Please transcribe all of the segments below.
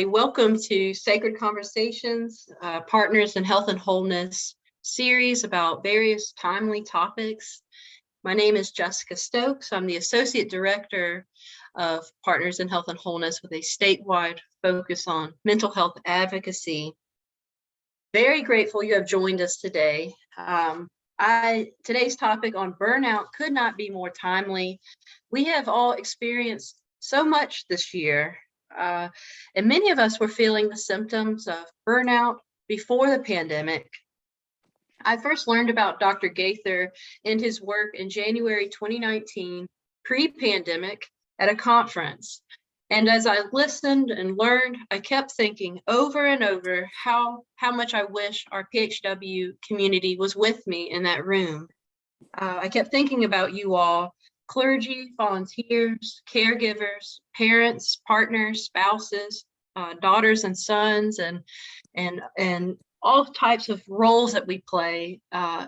Welcome to Sacred Conversations, Partners in Health and Wholeness series about various timely topics. My name is Jessica Stokes. I'm the Associate Director of Partners in Health and Wholeness with a statewide focus on mental health advocacy. Very grateful you have joined us today. Today's topic on burnout could not be more timely. We have all experienced so much this year. And many of us were feeling the symptoms of burnout before the pandemic. I first learned about Dr. Gaither and his work in January 2019, pre-pandemic, at a conference. And as I listened and learned, I kept thinking over and over how much I wish our PHW community was with me in that room. I kept thinking about you all, clergy, volunteers, caregivers, parents, partners, spouses, daughters and sons, and all types of roles that we play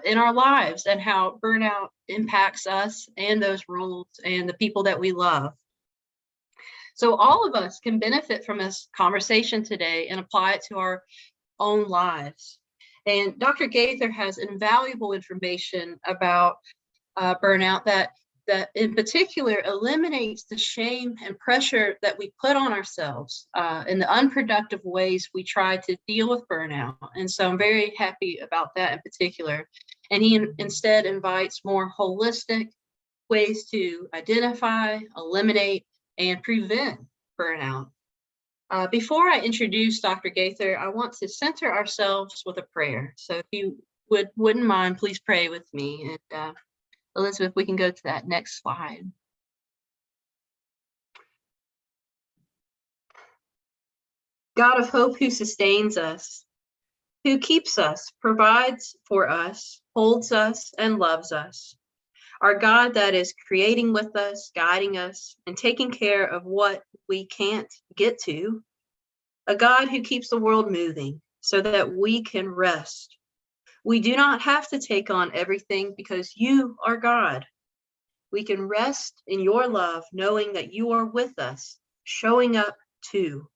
in our lives, and how burnout impacts us and those roles and the people that we love. So all of us can benefit from this conversation today and apply it to our own lives. And Dr. Gaither has invaluable information about burnout that in particular eliminates the shame and pressure that we put on ourselves in the unproductive ways we try to deal with burnout. And so I'm very happy about that in particular. And he instead invites more holistic ways to identify, eliminate, and prevent burnout. Before I introduce Dr. Gaither, I want to center ourselves with a prayer. So if you wouldn't mind, please pray with me. And Elizabeth, we can go to that next slide. God of hope, who sustains us, who keeps us, provides for us, holds us, and loves us. Our God that is creating with us, guiding us, and taking care of what we can't get to. A God who keeps the world moving so that we can rest. We do not have to take on everything because you are God. We can rest in your love, knowing that you are with us, showing up too.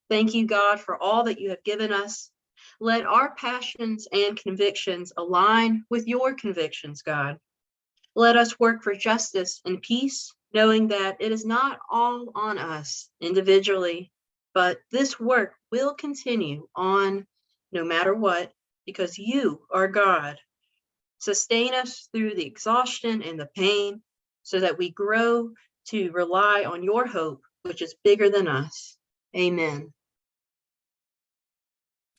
Thank you, God, for all that you have given us. Let our passions and convictions align with your convictions, God. Let us work for justice and peace, knowing that it is not all on us individually, but this work will continue on no matter what, because you are God. Sustain us through the exhaustion and the pain so that we grow to rely on your hope, which is bigger than us. Amen.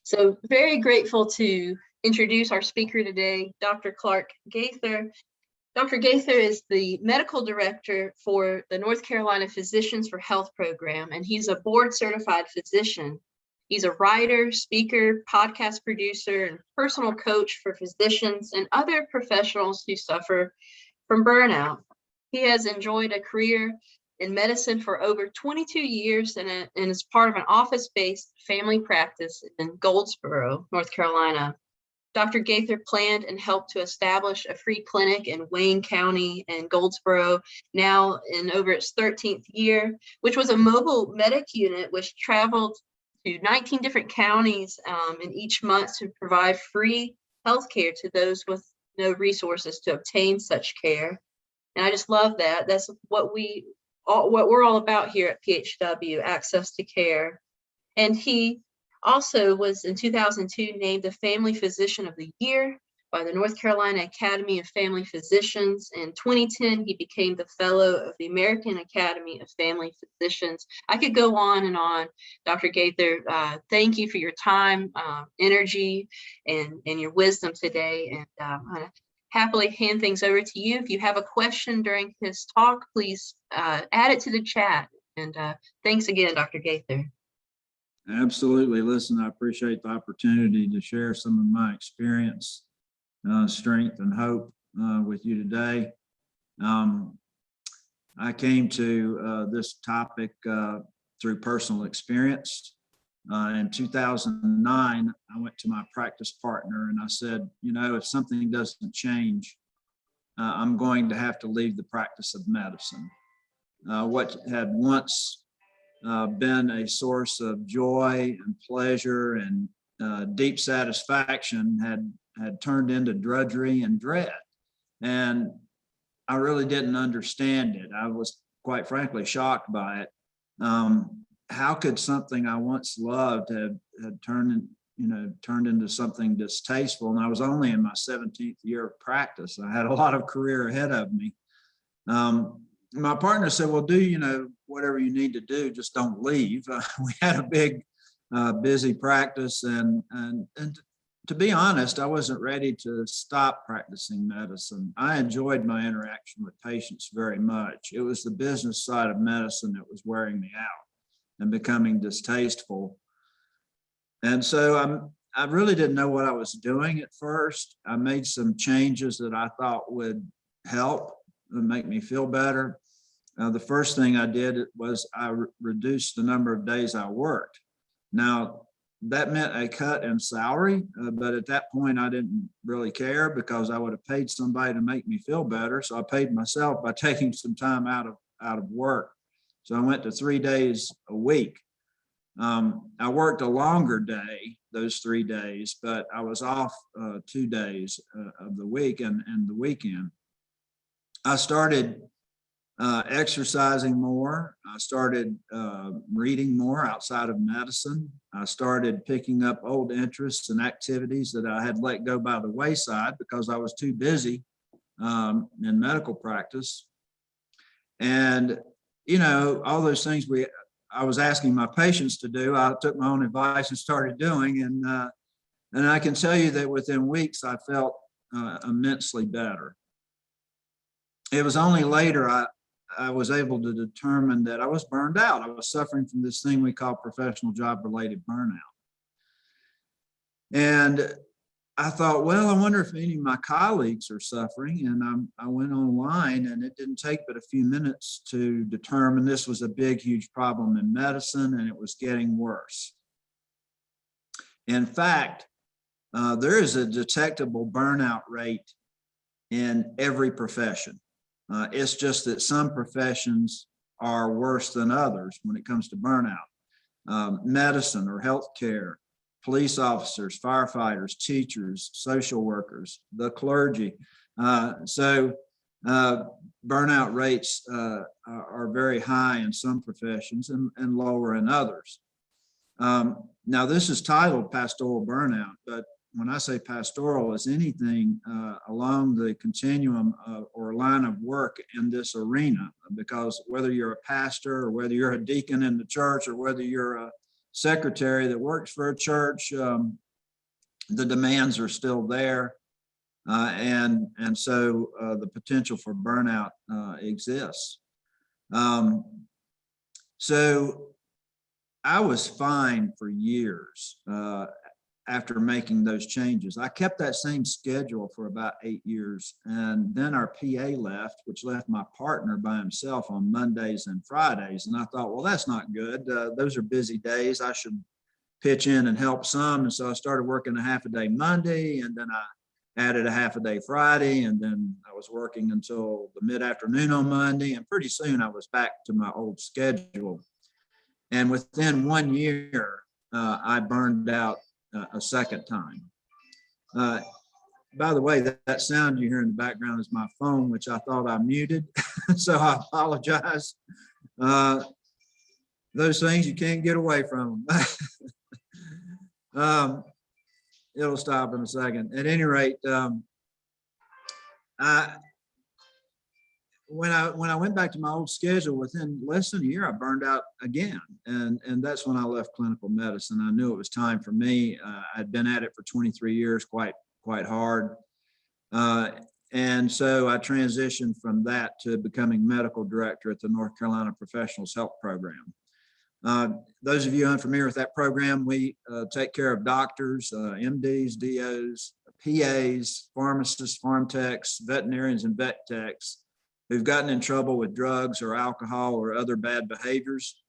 So very grateful to introduce our speaker today, Dr. Clark Gaither. Dr. Gaither is the medical director for the North Carolina Physicians for Health program, and he's a board certified physician. He's a writer, speaker, podcast producer, and personal coach for physicians and other professionals who suffer from burnout. He has enjoyed a career in medicine for over 22 years and is part of an office-based family practice in Goldsboro, North Carolina. Dr. Gaither planned and helped to establish a free clinic in Wayne County and Goldsboro, now in over its 13th year, which was a mobile medic unit which traveled to 19 different counties in each month to provide free health care to those with no resources to obtain such care. And I just love that. That's what we're all about here at PHW, access to care. And he also was in 2002 named the Family Physician of the Year by the North Carolina Academy of Family Physicians. In 2010, he became the Fellow of the American Academy of Family Physicians. I could go on and on. Dr. Gaither, thank you for your time, energy, and your wisdom today. And I'm going to happily hand things over to you. If you have a question during his talk, please add it to the chat. And thanks again, Dr. Gaither. Absolutely. Listen, I appreciate the opportunity to share some of my experience, strength, and hope with you today. I came to this topic through personal experience. In 2009, I went to my practice partner and I said, you know, if something doesn't change, I'm going to have to leave the practice of medicine. What had once been a source of joy and pleasure and deep satisfaction had turned into drudgery and dread. And I really didn't understand it. I was quite frankly shocked by it. How could something I once loved have turned into something distasteful? And I was only in my 17th year of practice. I had a lot of career ahead of me. My partner said, well, do whatever you need to do, just don't leave. We had a big, busy practice, and to be honest, I wasn't ready to stop practicing medicine. I enjoyed my interaction with patients very much. It was the business side of medicine that was wearing me out and becoming distasteful. And so I really didn't know what I was doing at first. I made some changes that I thought would help and make me feel better. The first thing I did was I reduced the number of days I worked. Now, that meant a cut in salary, but at that point I didn't really care because I would have paid somebody to make me feel better. So I paid myself by taking some time out of work. So I went to 3 days a week. I worked a longer day, those 3 days, but I was off 2 days of the week and the weekend. I started exercising more. I started reading more outside of medicine. I started picking up old interests and activities that I had let go by the wayside because I was too busy in medical practice. And, all those things I was asking my patients to do, I took my own advice and started doing. And I can tell you that within weeks, I felt immensely better. It was only later I was able to determine that I was burned out. I was suffering from this thing we call professional job-related burnout. And I thought, well, I wonder if any of my colleagues are suffering. And I went online, and it didn't take but a few minutes to determine this was a big, huge problem in medicine, and it was getting worse. In fact, there is a detectable burnout rate in every profession. It's just that some professions are worse than others when it comes to burnout. Medicine or healthcare, police officers, firefighters, teachers, social workers, the clergy. So burnout rates are very high in some professions and lower in others. Now, this is titled pastoral burnout, but when I say pastoral, is anything along the continuum or line of work in this arena, because whether you're a pastor or whether you're a deacon in the church or whether you're a secretary that works for a church, the demands are still there. And so the potential for burnout exists. So I was fine for years after making those changes. I kept that same schedule for about 8 years. And then our PA left, which left my partner by himself on Mondays and Fridays. And I thought, well, that's not good. Those are busy days. I should pitch in and help some. And so I started working a half a day Monday, and then I added a half a day Friday. And then I was working until the mid-afternoon on Monday. And pretty soon I was back to my old schedule. And within 1 year, I burned out a second time. By the way, that sound you hear in the background is my phone, which I thought I muted. So I apologize. Those things you can't get away from them. It'll stop in a second. At any rate, when I went back to my old schedule, within less than a year, I burned out again. And that's when I left clinical medicine. I knew it was time for me. I'd been at it for 23 years, quite hard. And so I transitioned from that to becoming medical director at the North Carolina Professionals Health Program. Those of you unfamiliar with that program, we take care of doctors, MDs, DOs, PAs, pharmacists, pharm techs, veterinarians, and vet techs who've gotten in trouble with drugs or alcohol or other bad behaviors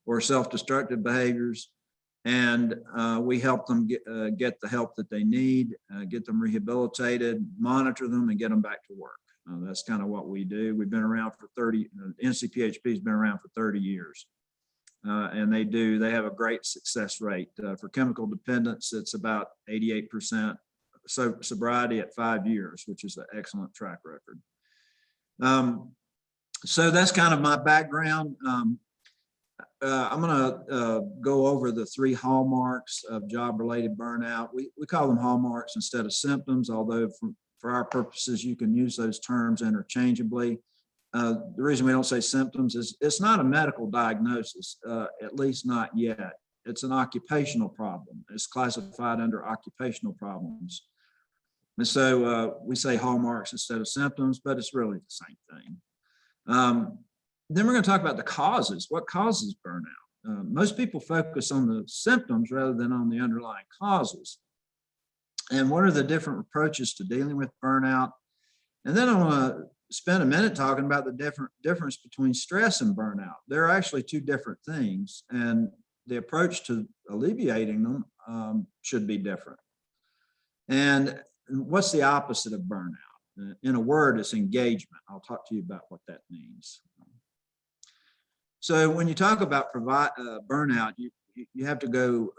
or self-destructive behaviors. And we help them get the help that they need, get them rehabilitated, monitor them, and get them back to work. That's kind of what we do. We've been around for NCPHP has been around for 30 years. and they have a great success rate. For chemical dependence, it's about 88%. So sobriety at 5 years, which is an excellent track record. So that's kind of my background. I'm going to go over the 3 hallmarks of job-related burnout. We call them hallmarks instead of symptoms, although for our purposes, you can use those terms interchangeably. The reason we don't say symptoms is it's not a medical diagnosis, at least not yet. It's an occupational problem. It's classified under occupational problems. And so we say hallmarks instead of symptoms, but it's really the same thing. Then we're going to talk about the causes. What causes burnout? Most people focus on the symptoms rather than on the underlying causes. And what are the different approaches to dealing with burnout? And then I want to spend a minute talking about the difference between stress and burnout. They're actually 2 different things, and the approach to alleviating them should be different. And what's the opposite of burnout? In a word, it's engagement. I'll talk to you about what that means. So when you talk about burnout, you have to go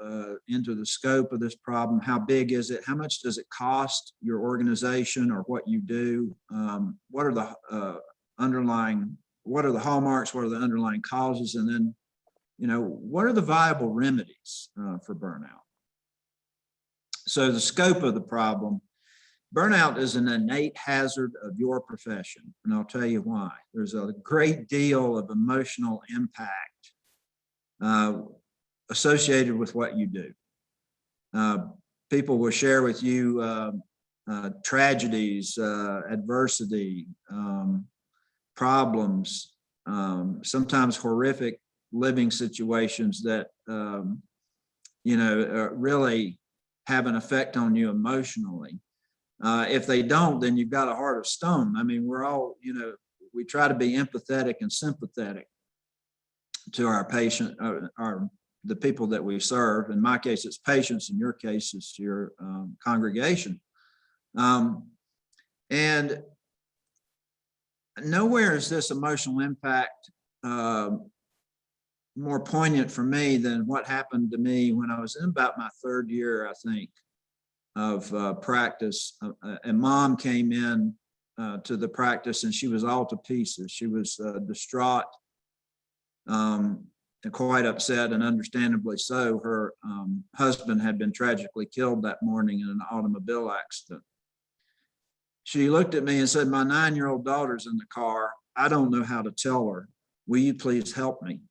into the scope of this problem. How big is it? How much does it cost your organization or what you do? What are the hallmarks? What are the underlying causes? And then, what are the viable remedies for burnout? So the scope of the problem. Burnout is an innate hazard of your profession, and I'll tell you why. There's a great deal of emotional impact associated with what you do. People will share with you tragedies, adversity, problems, sometimes horrific living situations that really have an effect on you emotionally. If they don't, then you've got a heart of stone. I mean, we're all, we try to be empathetic and sympathetic to our patient, the people that we serve. In my case, it's patients. In your case, it's your congregation. And nowhere is this emotional impact more poignant for me than what happened to me when I was in about my 3rd year, I think, of practice. And Mom came in to the practice, and she was all to pieces. She was distraught and quite upset, and understandably so. Her husband had been tragically killed that morning in an automobile accident. She looked at me and said, "My 9-year-old daughter's in the car. I don't know how to tell her. Will you please help me?"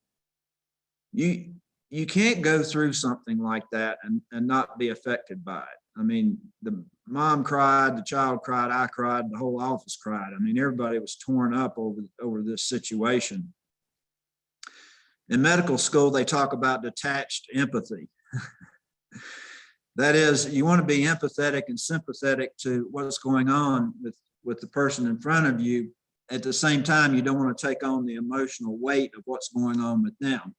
You can't go through something like that and not be affected by it. I mean, the mom cried, the child cried, I cried, the whole office cried. I mean, everybody was torn up over this situation. In medical school, they talk about detached empathy. That is, you want to be empathetic and sympathetic to what's going on with the person in front of you. At the same time, you don't want to take on the emotional weight of what's going on with them.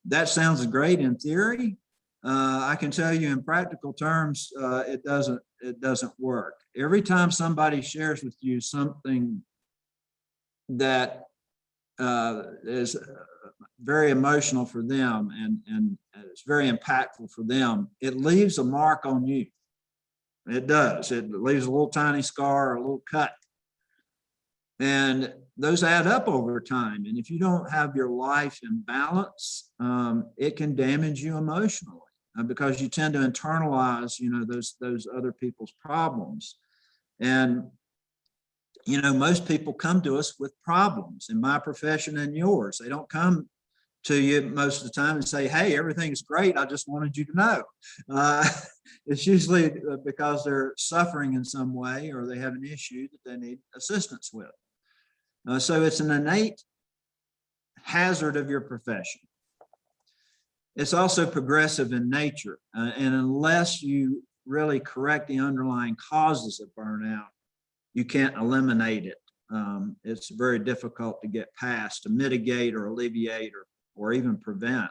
That sounds great in theory. I can tell you in practical terms, it doesn't work. Every time somebody shares with you something that is very emotional for them and it's very impactful for them, it leaves a mark on you. It does. It leaves a little tiny scar or a little cut. And those add up over time. And if you don't have your life in balance, it can damage you emotionally because you tend to internalize, those other people's problems. And, most people come to us with problems in my profession and yours. They don't come to you most of the time and say, "Hey, everything's great. I just wanted you to know." It's usually because they're suffering in some way or they have an issue that they need assistance with. So it's an innate hazard of your profession. It's also progressive in nature. And unless you really correct the underlying causes of burnout, you can't eliminate it. It's very difficult to get past, to mitigate or alleviate or even prevent.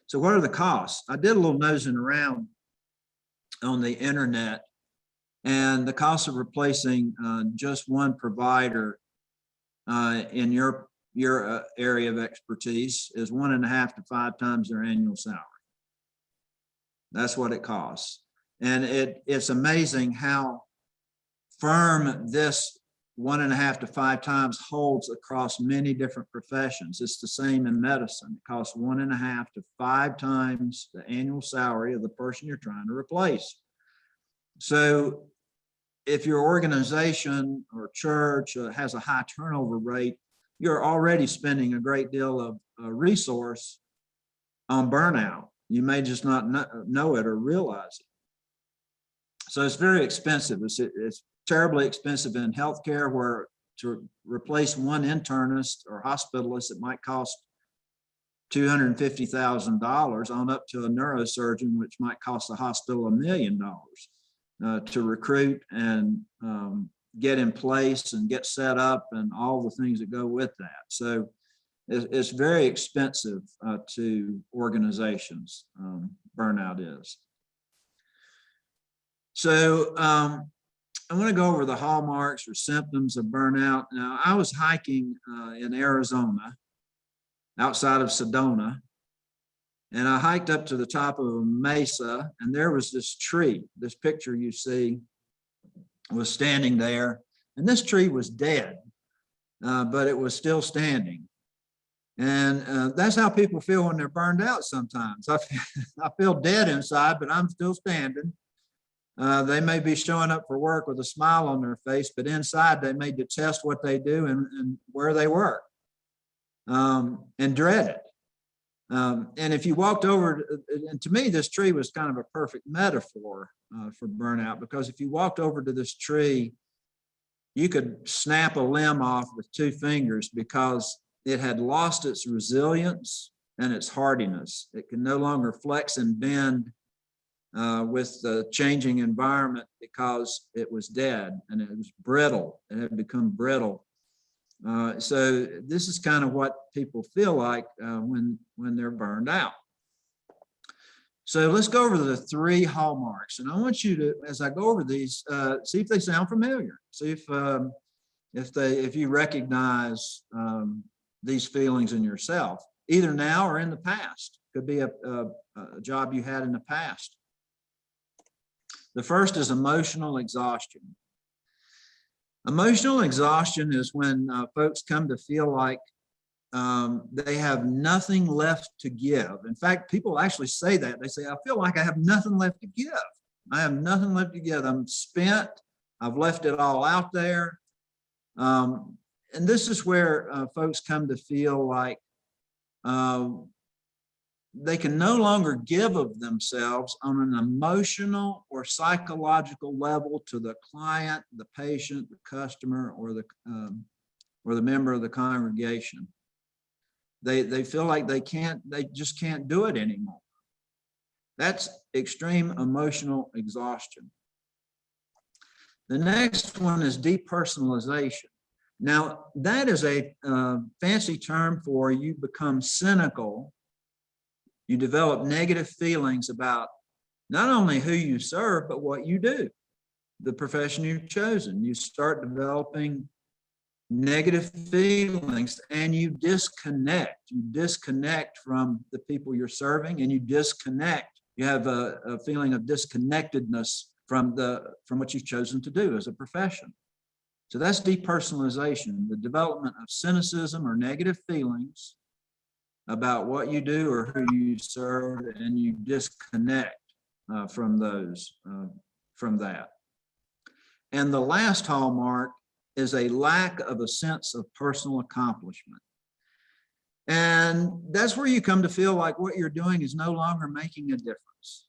So what are the costs? I did a little nosing around on the internet, and the cost of replacing just one provider in your your area of expertise is 1.5 to 5 times their annual salary. That's what it costs. And it's amazing how firm this 1.5 to 5 times holds across many different professions. It's the same in medicine. It costs 1.5 to 5 times the annual salary of the person you're trying to replace. So if your organization or church has a high turnover rate, you're already spending a great deal of resource on burnout. You may just not know it or realize it. So it's very expensive. It's terribly expensive in healthcare, where to replace one internist or hospitalist, it might cost $250,000 on up to a neurosurgeon, which might cost the hospital $1 million to recruit and get in place and get set up and all the things that go with that. So it's very expensive to organizations, burnout is. So I want to go over the hallmarks or symptoms of burnout. Now, I was hiking in Arizona, outside of Sedona, and I hiked up to the top of a mesa, and there was this tree. This picture you see was standing there, and this tree was dead, but it was still standing. And that's how people feel when they're burned out sometimes. I feel dead inside, but I'm still standing. They may be showing up for work with a smile on their face, but inside they may detest what they do and where they work, and dread it. And if you walked over, and to me, this tree was kind of a perfect metaphor for burnout, because if you walked over to this tree, you could snap a limb off with 2 fingers, because it had lost its resilience and its hardiness. It can no longer flex and bend with the changing environment, because it was dead and it was brittle. It had become brittle. So this is kind of what people feel like when they're burned out. So let's go over the 3 hallmarks, and I want you to, as I go over these, see if they sound familiar. See if you recognize these feelings in yourself, either now or in the past. Could be a job you had in the past. The first is emotional exhaustion. Emotional exhaustion is when folks come to feel like they have nothing left to give. In fact, people actually say that. They say, I feel like I have nothing left to give. I have nothing left to give. I'm spent. I've left it all out there. And this is where folks come to feel like they can no longer give of themselves on an emotional or psychological level to the client, the patient, the customer, or the member of the congregation. They feel like they just can't do it anymore. That's extreme emotional exhaustion. The next one is depersonalization. Now, that is a fancy term for you become cynical. You develop negative feelings about not only who you serve, but what you do, the profession you've chosen. You start developing negative feelings, and you disconnect. You disconnect from the people you're serving, and you disconnect. You have a feeling of disconnectedness from what you've chosen to do as a profession. So that's depersonalization, the development of cynicism or negative feelings about what you do or who you serve, and you disconnect from that. And the last hallmark is a lack of a sense of personal accomplishment. And that's where you come to feel like what you're doing is no longer making a difference.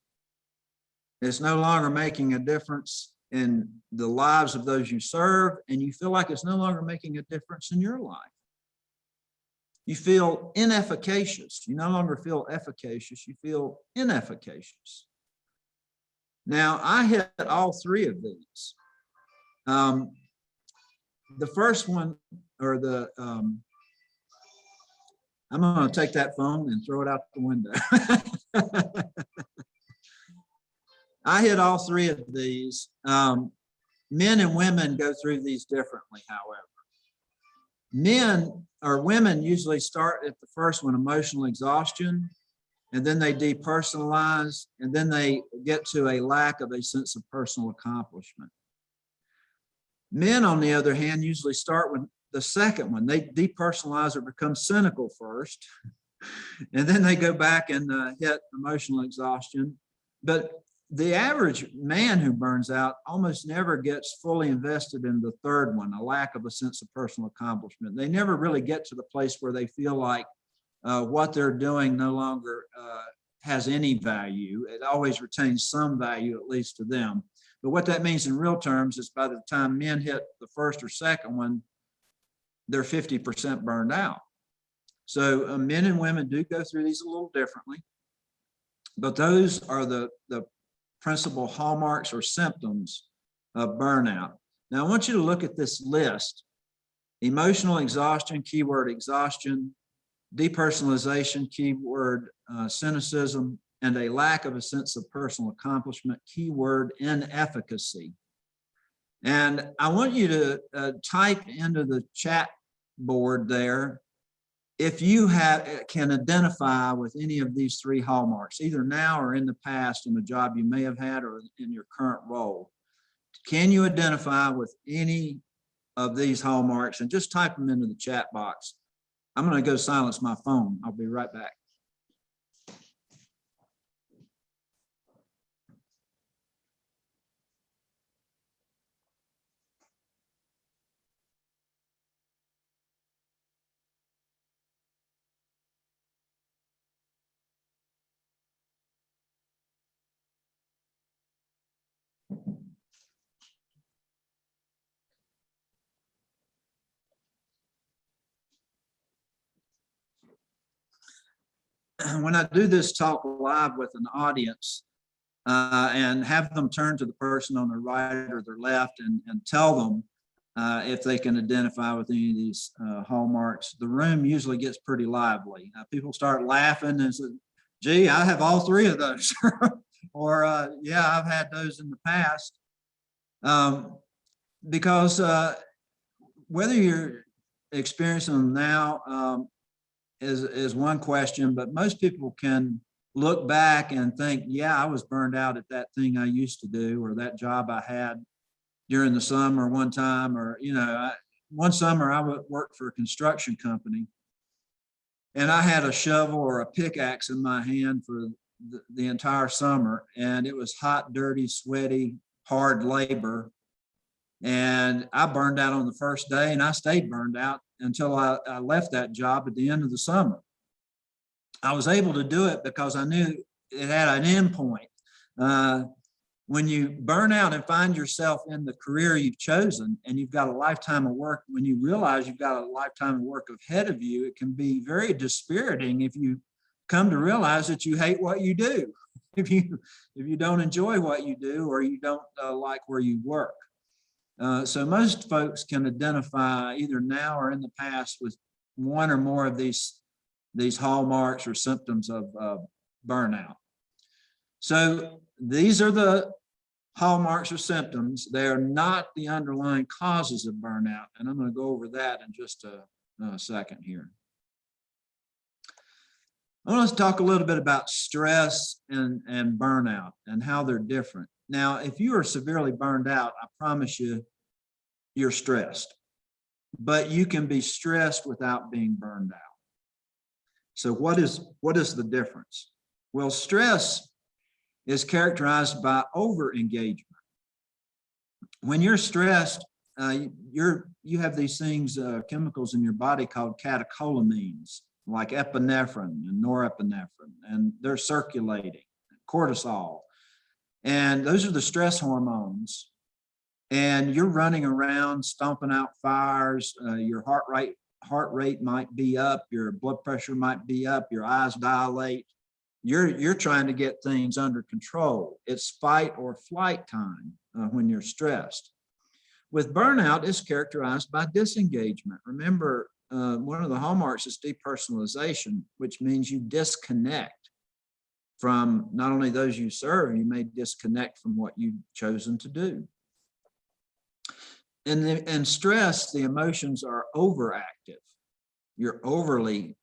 It's no longer making a difference in the lives of those you serve, and you feel like it's no longer making a difference in your life. You feel inefficacious. You no longer feel efficacious, you feel inefficacious. Now, I hit all 3 of these. The first one, or I'm going to take that phone and throw it out the window. I hit all 3 of these. Men and women go through these differently, however. Men or women usually start at the first one, emotional exhaustion, and then they depersonalize, and then they get to a lack of a sense of personal accomplishment. Men, on the other hand, usually start with the second one. They depersonalize or become cynical first, and then they go back and hit emotional exhaustion. But the average man who burns out almost never gets fully invested in the third one, a lack of a sense of personal accomplishment. They never really get to the place where they feel like what they're doing no longer has any value. It always retains some value, at least to them. But what that means in real terms is by the time men hit the first or second one, they're 50% burned out. So men and women do go through these a little differently, but those are the principal hallmarks or symptoms of burnout. Now I want you to look at this list: emotional exhaustion, keyword exhaustion; depersonalization, keyword cynicism; and a lack of a sense of personal accomplishment, keyword inefficacy. And I want you to type into the chat board there if you can identify with any of these three hallmarks, either now or in the past in a job you may have had or in your current role. Can you identify with any of these hallmarks? And just type them into the chat box. I'm going to go silence my phone. I'll be right back. When I do this talk live with an audience and have them turn to the person on their right or their left and tell them if they can identify with any of these hallmarks, the room usually gets pretty lively. People start laughing and say, gee, I have all three of those. Or, yeah, I've had those in the past. Because whether you're experiencing them now is one question, but most people can look back and think, yeah, I was burned out at that thing I used to do, or that job I had during the summer one time, or, one summer I worked for a construction company and I had a shovel or a pickaxe in my hand for the entire summer. And it was hot, dirty, sweaty, hard labor. And I burned out on the first day, and I stayed burned out until I left that job at the end of the summer. I was able to do it because I knew it had an end point. When you burn out and find yourself in the career you've chosen and you've got a lifetime of work, when you realize you've got a lifetime of work ahead of you, it can be very dispiriting if you come to realize that you hate what you do, if you don't enjoy what you do, or you don't like where you work. So most folks can identify either now or in the past with one or more of these hallmarks or symptoms of burnout. So these are the hallmarks or symptoms. They are not the underlying causes of burnout. And I'm going to go over that in just a second here. I want to talk a little bit about stress and burnout and how they're different. Now, if you are severely burned out, I promise you, you're stressed, but you can be stressed without being burned out. So what is the difference? Well, stress is characterized by over-engagement. When you're stressed, you have these things, chemicals in your body called catecholamines, like epinephrine and norepinephrine, and they're circulating, cortisol. And those are the stress hormones. And you're running around, stomping out fires. Your heart rate might be up. Your blood pressure might be up. Your eyes dilate. You're trying to get things under control. It's fight or flight time when you're stressed. With burnout, it's characterized by disengagement. Remember, one of the hallmarks is depersonalization, which means you disconnect from not only those you serve, you may disconnect from what you've chosen to do. In stress, the emotions are overactive. You're overly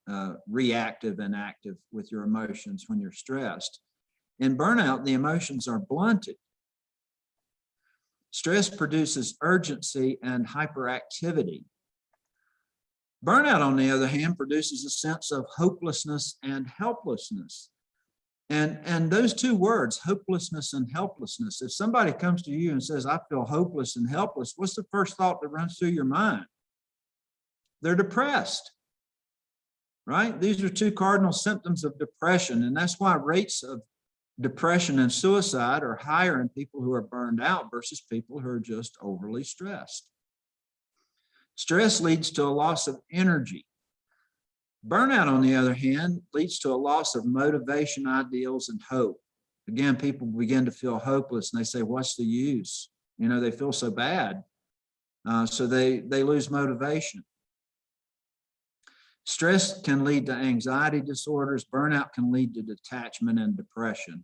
reactive and active with your emotions when you're stressed. In burnout, the emotions are blunted. Stress produces urgency and hyperactivity. Burnout, on the other hand, produces a sense of hopelessness and helplessness. And those two words, hopelessness and helplessness, if somebody comes to you and says, I feel hopeless and helpless, what's the first thought that runs through your mind? They're depressed, right? These are two cardinal symptoms of depression. And that's why rates of depression and suicide are higher in people who are burned out versus people who are just overly stressed. Stress leads to a loss of energy. Burnout, on the other hand, leads to a loss of motivation, ideals, and hope. Again, people begin to feel hopeless and they say, what's the use? You know, they feel so bad. So they lose motivation. Stress can lead to anxiety disorders. Burnout can lead to detachment and depression.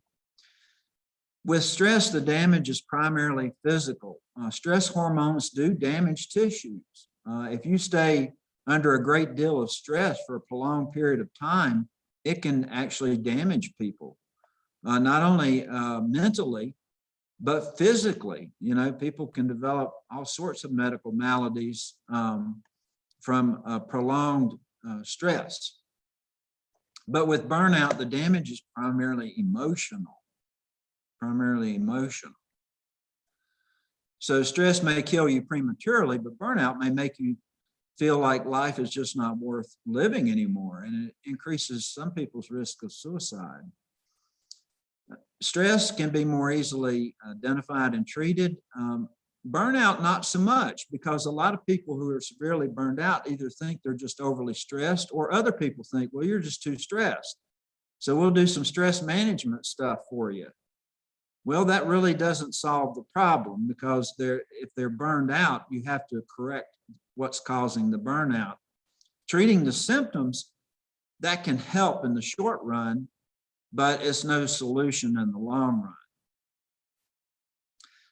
With stress, the damage is primarily physical. Stress hormones do damage tissues. If you stay under a great deal of stress for a prolonged period of time, it can actually damage people, not only mentally, but physically. You know, people can develop all sorts of medical maladies from prolonged stress. But with burnout, the damage is primarily emotional. So stress may kill you prematurely, but burnout may make you feel like life is just not worth living anymore, and it increases some people's risk of suicide. Stress can be more easily identified and treated. Burnout, not so much, because a lot of people who are severely burned out either think they're just overly stressed, or other people think, well, you're just too stressed, so we'll do some stress management stuff for you. Well, that really doesn't solve the problem, because if they're burned out, you have to correct what's causing the burnout. Treating the symptoms, that can help in the short run, but it's no solution in the long run.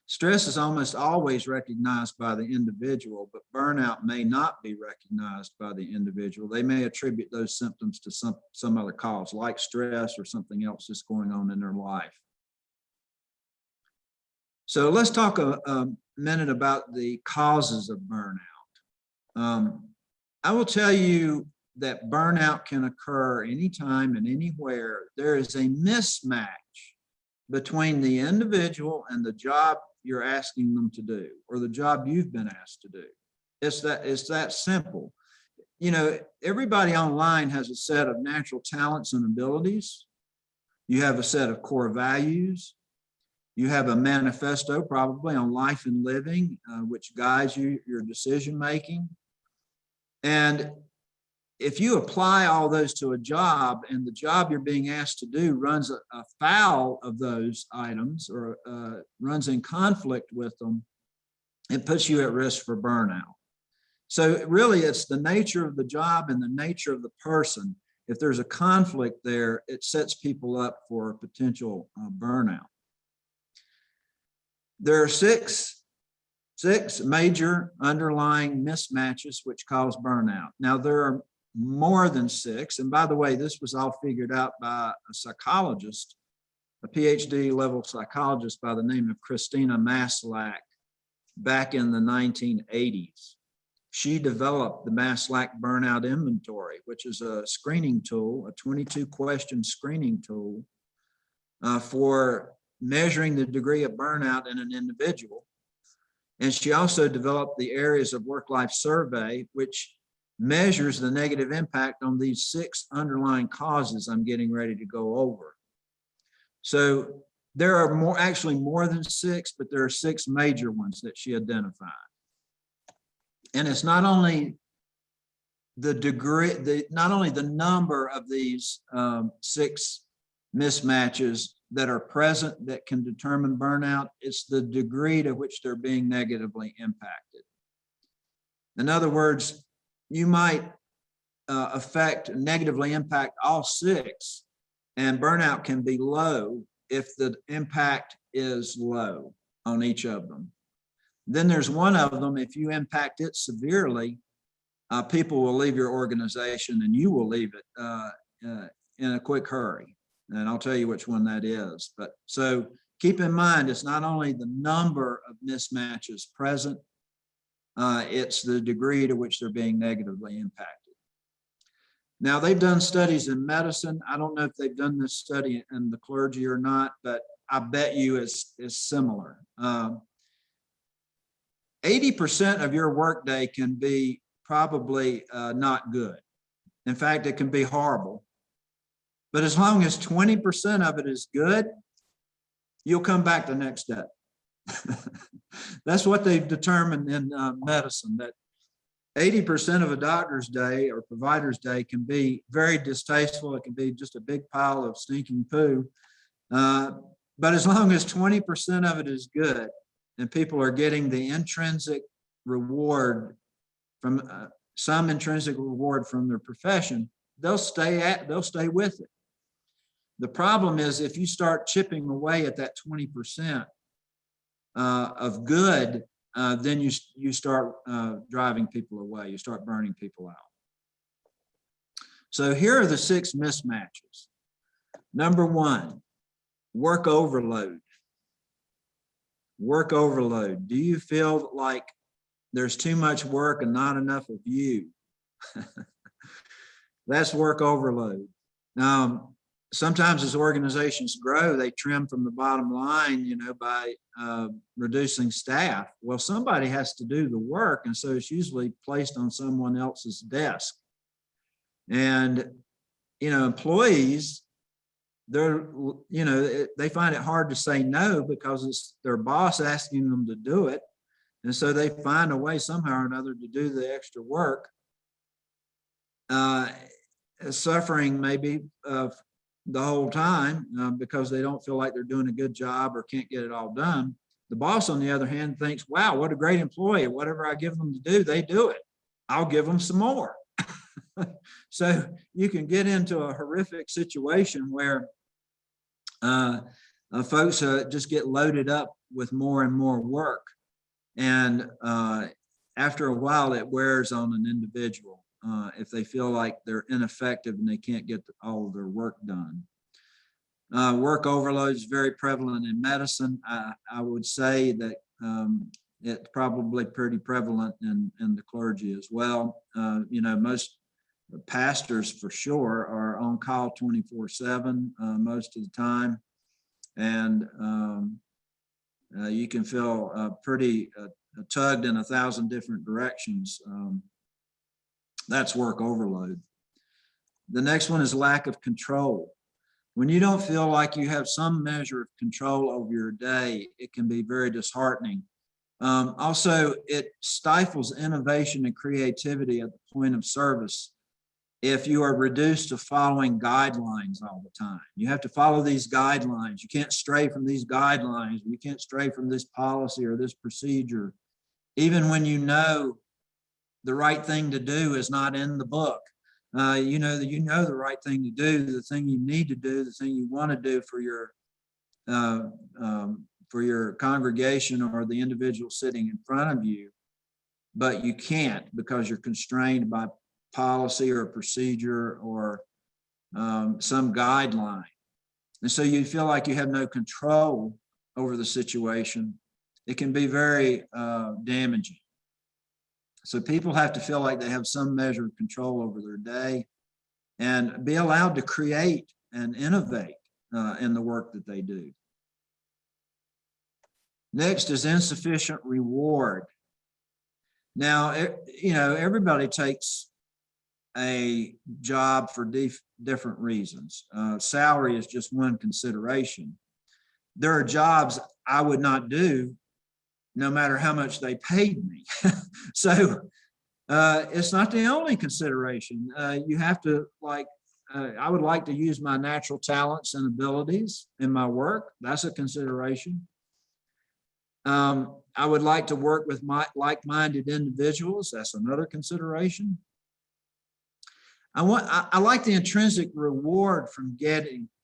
Stress is almost always recognized by the individual, but burnout may not be recognized by the individual. They may attribute those symptoms to some other cause, like stress or something else that's going on in their life. So let's talk a minute about the causes of burnout. I will tell you that burnout can occur anytime and anywhere. There is a mismatch between the individual and the job you're asking them to do, or the job you've been asked to do. It's that simple. You know, everybody online has a set of natural talents and abilities. You have a set of core values. You have a manifesto probably on life and living, which guides your decision making. And if you apply all those to a job, and the job you're being asked to do runs afoul of those items, or runs in conflict with them, it puts you at risk for burnout. So really, it's the nature of the job and the nature of the person. If there's a conflict there, it sets people up for potential burnout. There are six major underlying mismatches which cause burnout. Now, there are more than six. And by the way, this was all figured out by a psychologist, a PhD level psychologist by the name of Christina Maslach back in the 1980s. She developed the Maslach Burnout Inventory, which is a screening tool, a 22-question screening tool for measuring the degree of burnout in an individual. And she also developed the Areas of Work-Life Survey, which measures the negative impact on these six underlying causes I'm getting ready to go over. So there are actually more than six, but there are six major ones that she identified. And it's not only the degree, not only the number of these six mismatches that are present that can determine burnout, it's the degree to which they're being negatively impacted. In other words, you might negatively impact all six, and burnout can be low if the impact is low on each of them. Then there's one of them, if you impact it severely, people will leave your organization and you will leave it in a quick hurry. And I'll tell you which one that is. But so keep in mind, it's not only the number of mismatches present, it's the degree to which they're being negatively impacted. Now, they've done studies in medicine. I don't know if they've done this study in the clergy or not, but I bet you it's similar. 80% of your workday can be probably not good. In fact, it can be horrible. But as long as 20% of it is good, you'll come back the next day. That's what they've determined in medicine, that 80% of a doctor's day or provider's day can be very distasteful. It can be just a big pile of stinking poo. But as long as 20% of it is good and people are getting the intrinsic reward from some intrinsic reward from their profession, they'll stay with it. The problem is if you start chipping away at that 20% of good, then you start driving people away. You start burning people out. So here are the 6 mismatches. Number 1, work overload. Work overload. Do you feel like there's too much work and not enough of you? That's work overload. Sometimes as organizations grow, they trim from the bottom line, by reducing staff. Well, somebody has to do the work, and so it's usually placed on someone else's desk. And, employees, they find it hard to say no because it's their boss asking them to do it. And so they find a way somehow or another to do the extra work, suffering maybe the whole time because they don't feel like they're doing a good job or can't get it all done. The boss, on the other hand, thinks, wow, what a great employee. Whatever I give them to do, they do it. I'll give them some more. So you can get into a horrific situation where folks just get loaded up with more and more work. And after a while, it wears on an individual if they feel like they're ineffective and they can't get all of their work done. Work overload is very prevalent in medicine. I would say that it's probably pretty prevalent in the clergy as well. Most pastors for sure are on call 24/7 most of the time. And you can feel pretty tugged in 1,000 different directions. That's work overload. The next one is lack of control. When you don't feel like you have some measure of control over your day, it can be very disheartening. Also, it stifles innovation and creativity at the point of service if you are reduced to following guidelines all the time. You have to follow these guidelines. You can't stray from these guidelines. You can't stray from this policy or this procedure, even when you know the right thing to do is not in the book. You know the right thing to do, the thing you need to do, the thing you want to do for your congregation or the individual sitting in front of you, but you can't because you're constrained by policy or procedure or some guideline. And so you feel like you have no control over the situation. It can be very damaging. So people have to feel like they have some measure of control over their day and be allowed to create and innovate in the work that they do. Next is insufficient reward. Now, everybody takes a job for different reasons. Salary is just one consideration. There are jobs I would not do no matter how much they paid me. So it's not the only consideration. You have to I would like to use my natural talents and abilities in my work. That's a consideration. I would like to work with like-minded individuals. That's another consideration. I like the intrinsic reward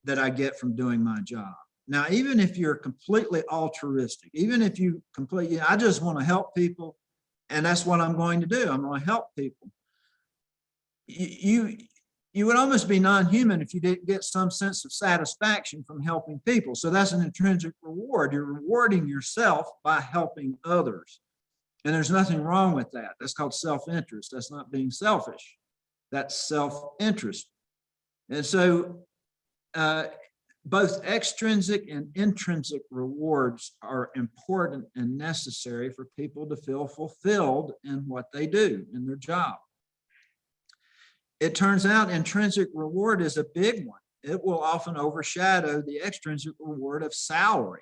that I get from doing my job. Now, even if you're completely altruistic, even if you completely, I just want to help people, and that's what I'm going to do. I'm going to help people. You would almost be non-human if you didn't get some sense of satisfaction from helping people. So that's an intrinsic reward. You're rewarding yourself by helping others. And there's nothing wrong with that. That's called self-interest. That's not being selfish. That's self-interest. And so both extrinsic and intrinsic rewards are important and necessary for people to feel fulfilled in what they do in their job. It turns out intrinsic reward is a big one. It will often overshadow the extrinsic reward of salary.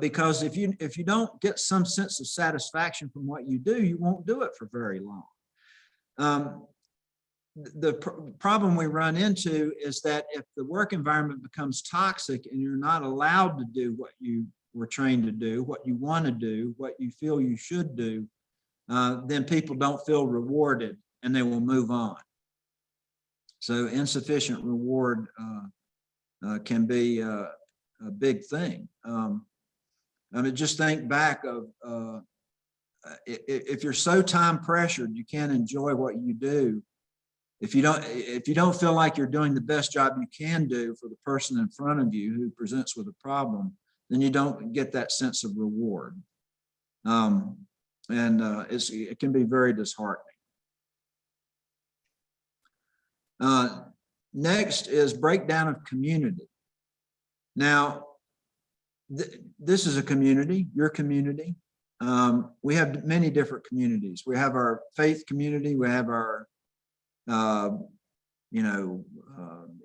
Because if you don't get some sense of satisfaction from what you do, you won't do it for very long. The problem we run into is that if the work environment becomes toxic and you're not allowed to do what you were trained to do, what you want to do, what you feel you should do, then people don't feel rewarded and they will move on. So insufficient reward can be a big thing. I mean, just think back of if you're so time pressured, you can't enjoy what you do. If you don't feel like you're doing the best job you can do for the person in front of you who presents with a problem, then you don't get that sense of reward. It can be very disheartening. Next is breakdown of community. Now, this is a community, your community. We have many different communities. We have our faith community. We have our,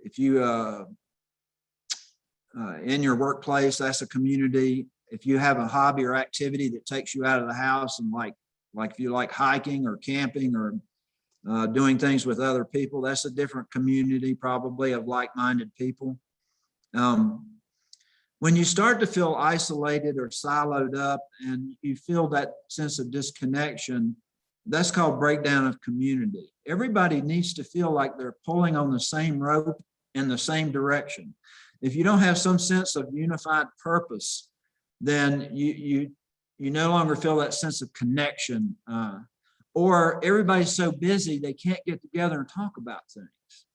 if you, in your workplace, that's a community. If you have a hobby or activity that takes you out of the house, and like if you like hiking or camping or doing things with other people, that's a different community probably of like-minded people. When you start to feel isolated or siloed up and you feel that sense of disconnection, that's called breakdown of community. Everybody needs to feel like they're pulling on the same rope in the same direction. If you don't have some sense of unified purpose, then you no longer feel that sense of connection, or everybody's so busy they can't get together and talk about things.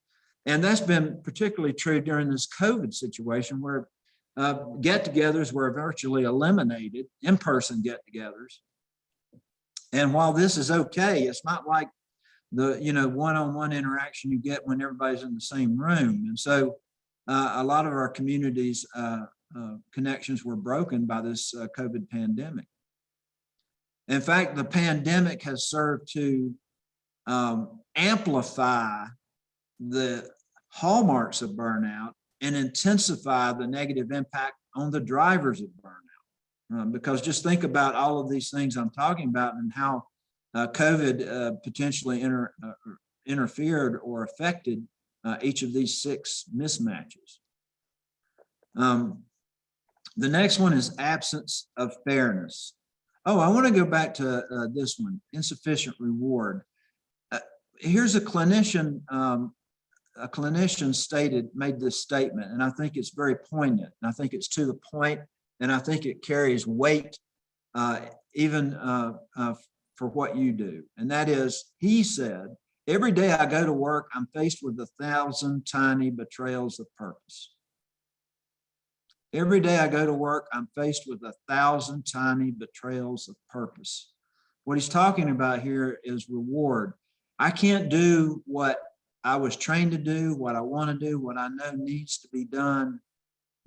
And that's been particularly true during this COVID situation, where get-togethers were virtually eliminated, in-person get-togethers. And while this is okay, it's not like the one-on-one interaction you get when everybody's in the same room. And so a lot of our communities' connections were broken by this COVID pandemic. In fact, the pandemic has served to amplify the hallmarks of burnout and intensify the negative impact on the drivers of burnout. Because just think about all of these things I'm talking about and how COVID potentially interfered or affected each of these 6 mismatches. The next one is absence of fairness. Oh, I want to go back to this one, insufficient reward. Here's a clinician. A clinician made this statement, and I think it's very poignant. And I think it's to the point, and I think it carries weight even for what you do. And that is, he said, every day I go to work, I'm faced with 1,000 tiny betrayals of purpose. Every day I go to work, I'm faced with 1,000 tiny betrayals of purpose. What he's talking about here is reward. I can't do what I was trained to do, what I want to do, what I know needs to be done,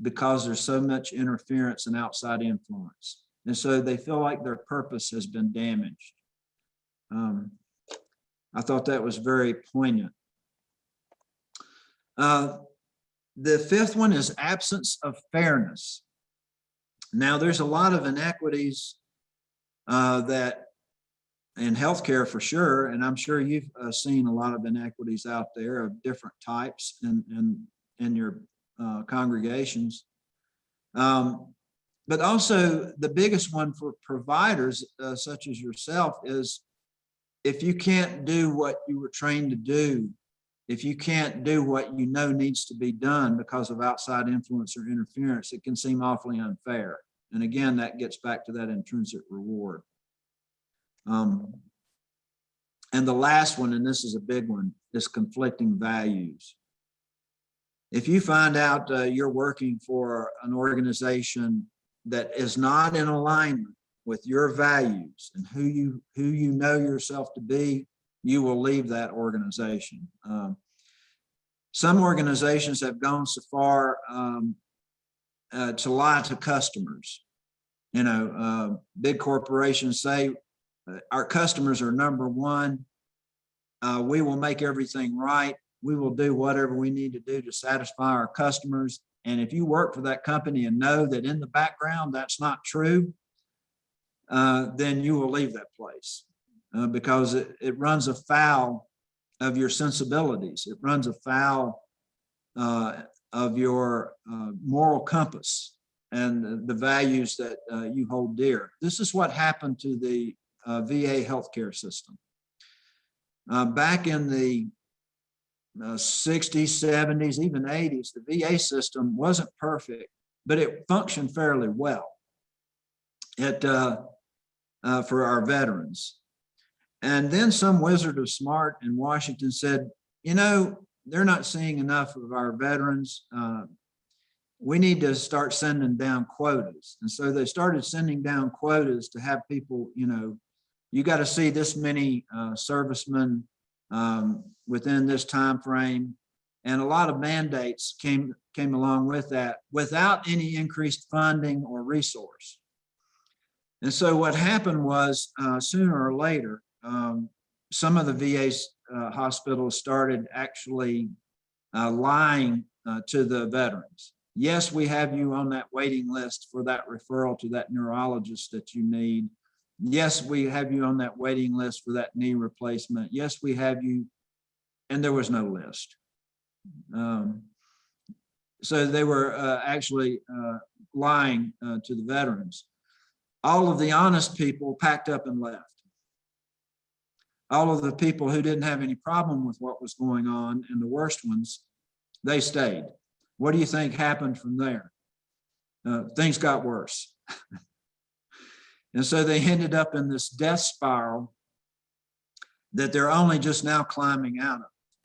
because there's so much interference and outside influence. And so they feel like their purpose has been damaged. I thought that was very poignant. The 5th one is absence of fairness. Now, there's a lot of inequities that in healthcare for sure, and I'm sure you've seen a lot of inequities out there of different types in your congregations. But also the biggest one for providers such as yourself is if you can't do what you were trained to do, if you can't do what you know needs to be done because of outside influence or interference, it can seem awfully unfair. And again, that gets back to that intrinsic reward. And the last one, and this is a big one, is conflicting values. If you find out you're working for an organization that is not in alignment with your values and who you know yourself to be, you will leave that organization. Some organizations have gone so far to lie to customers. You know, big corporations say our customers are number one. We will make everything right. We will do whatever we need to do to satisfy our customers. And if you work for that company and know that in the background that's not true, then you will leave that place because it runs afoul of your sensibilities. It runs afoul of your moral compass and the values that you hold dear. This is what happened to the VA healthcare system. Back in the 60s, 70s, even 80s, the VA system wasn't perfect, but it functioned fairly well for our veterans. And then some wizard of smart in Washington said, you know, they're not seeing enough of our veterans. We need to start sending down quotas. And so they started sending down quotas to have people, you know, you got to see this many servicemen within this time frame. And a lot of mandates came along with that without any increased funding or resource. And so what happened was sooner or later, some of the VA hospitals started actually lying to the veterans. Yes, we have you on that waiting list for that referral to that neurologist that you need. Yes, we have you on that waiting list for that knee replacement. Yes, we have you. And there was no list. So they were actually lying to the veterans. All of the honest people packed up and left. All of the people who didn't have any problem with what was going on, and the worst ones, they stayed. What do you think happened from there? Things got worse. And so they ended up in this death spiral that they're only just now climbing out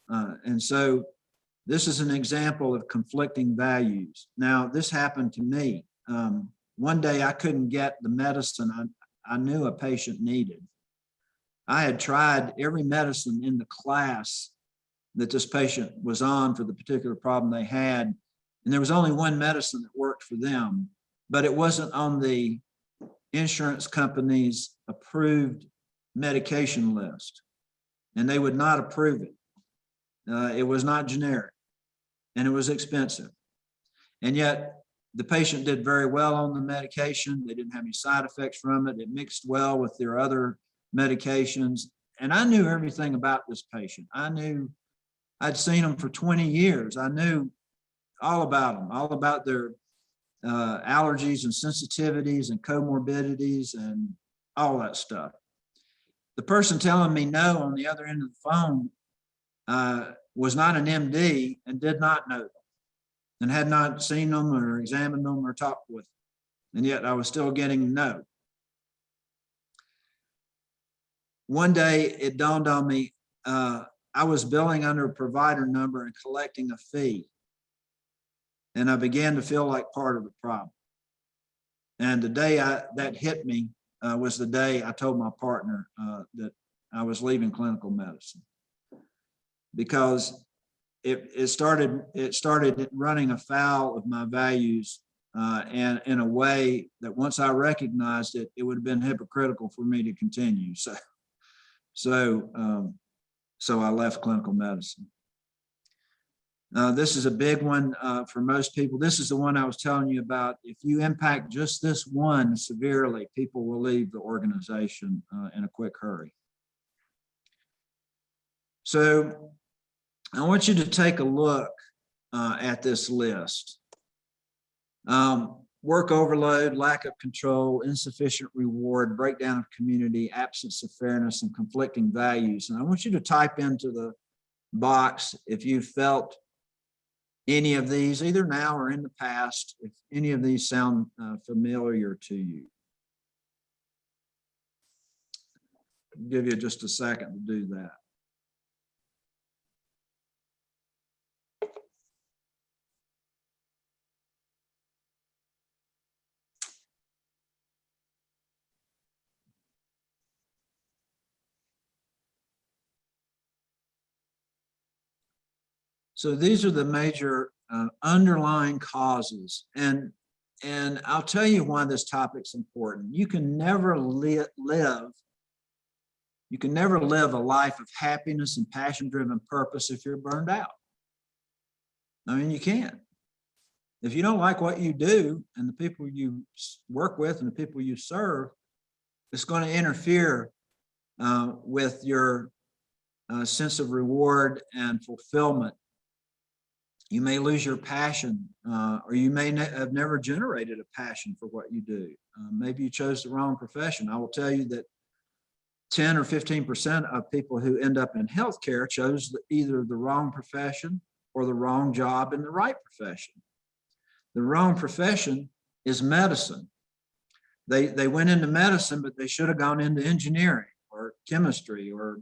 of. And so this is an example of conflicting values. Now, this happened to me. One day I couldn't get the medicine I knew a patient needed. I had tried every medicine in the class that this patient was on for the particular problem they had. And there was only one medicine that worked for them, but it wasn't on the insurance company's approved medication list. And they would not approve it. It was not generic and it was expensive. And yet the patient did very well on the medication. They didn't have any side effects from it. It mixed well with their other medications. And I knew everything about this patient. I'd seen them for 20 years. I knew all about them, all about their allergies and sensitivities and comorbidities and all that stuff. The person telling me no on the other end of the phone was not an MD and did not know them and had not seen them or examined them or talked with them. And yet I was still getting no. One day it dawned on me, I was billing under a provider number and collecting a fee. And I began to feel like part of the problem. And the day that hit me was the day I told my partner that I was leaving clinical medicine, because it started running afoul of my values and in a way that once I recognized it, it would have been hypocritical for me to continue. So I left clinical medicine. This is a big one for most people. This is the one I was telling you about. If you impact just this one severely, people will leave the organization in a quick hurry. So I want you to take a look at this list. Work overload, lack of control, insufficient reward, breakdown of community, absence of fairness, and conflicting values. And I want you to type into box if you felt any of these, either now or in the past, if any of these sound familiar to you. I'll give you just a second to do that. So these are the major underlying causes. And I'll tell you why this topic's important. You can never live a life of happiness and passion-driven purpose if you're burned out. I mean, you can't. If you don't like what you do and the people you work with and the people you serve, it's going to interfere with your sense of reward and fulfillment. You may lose your passion, or you may have never generated a passion for what you do. Maybe you chose the wrong profession. I will tell you that 10 or 15% of people who end up in healthcare chose either the wrong profession or the wrong job in the right profession. The wrong profession is medicine. They went into medicine, but they should have gone into engineering or chemistry or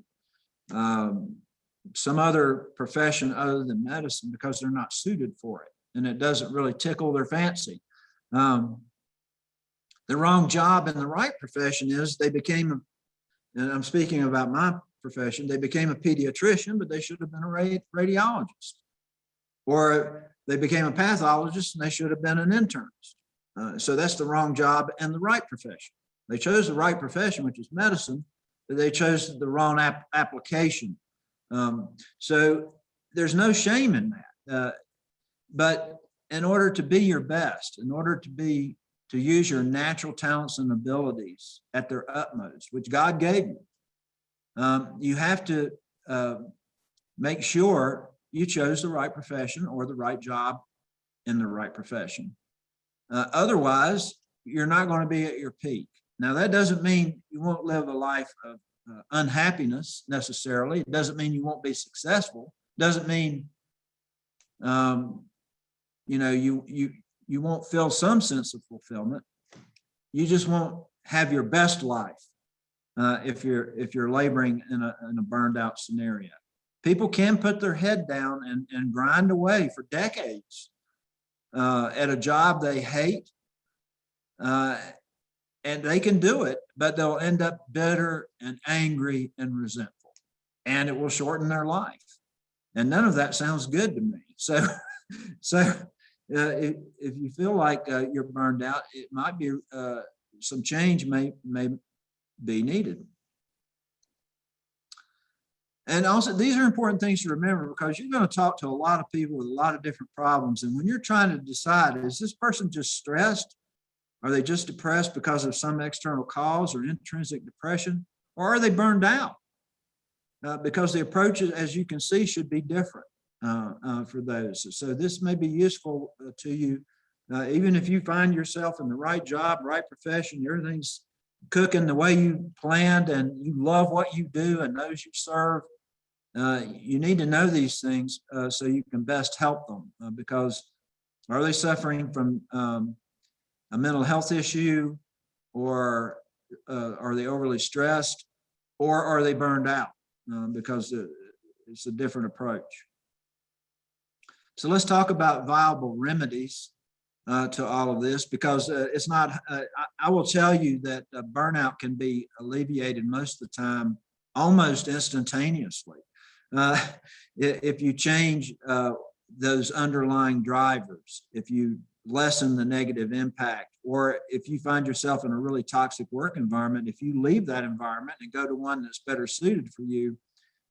some other profession other than medicine because they're not suited for it, and it doesn't really tickle their fancy. The wrong job in the right profession is they became, and I'm speaking about my profession, they became a pediatrician, but they should have been a radiologist. Or they became a pathologist and they should have been an internist. So that's the wrong job and the right profession. They chose the right profession, which is medicine, but they chose the wrong application. So there's no shame in that. But in order to be your best, in order to use your natural talents and abilities at their utmost, which God gave you, you have to make sure you chose the right profession or the right job in the right profession. Otherwise, you're not going to be at your peak. Now, that doesn't mean you won't live a life of unhappiness necessarily. It doesn't mean you won't be successful. It doesn't mean you won't feel some sense of fulfillment. You just won't have your best life if you're laboring in a burned out scenario. People can put their head down and grind away for decades at a job they hate, and they can do it, but they'll end up bitter and angry and resentful, and it will shorten their life. And none of that sounds good to me. So if you feel like you're burned out, it might be some change may be needed. And also, these are important things to remember because you're going to talk to a lot of people with a lot of different problems. And when you're trying to decide, is this person just stressed? Are they just depressed because of some external cause or intrinsic depression? Or are they burned out? Because the approaches, as you can see, should be different for those. So this may be useful to you, even if you find yourself in the right job, right profession, everything's cooking the way you planned and you love what you do and those you serve. You need to know these things so you can best help them because are they suffering from a mental health issue, or are they overly stressed, or are they burned out because it's a different approach. So let's talk about viable remedies to all of this because it's not, I will tell you that burnout can be alleviated most of the time almost instantaneously. If you change those underlying drivers, if you lessen the negative impact, or if you find yourself in a really toxic work environment, if you leave that environment and go to one that's better suited for you,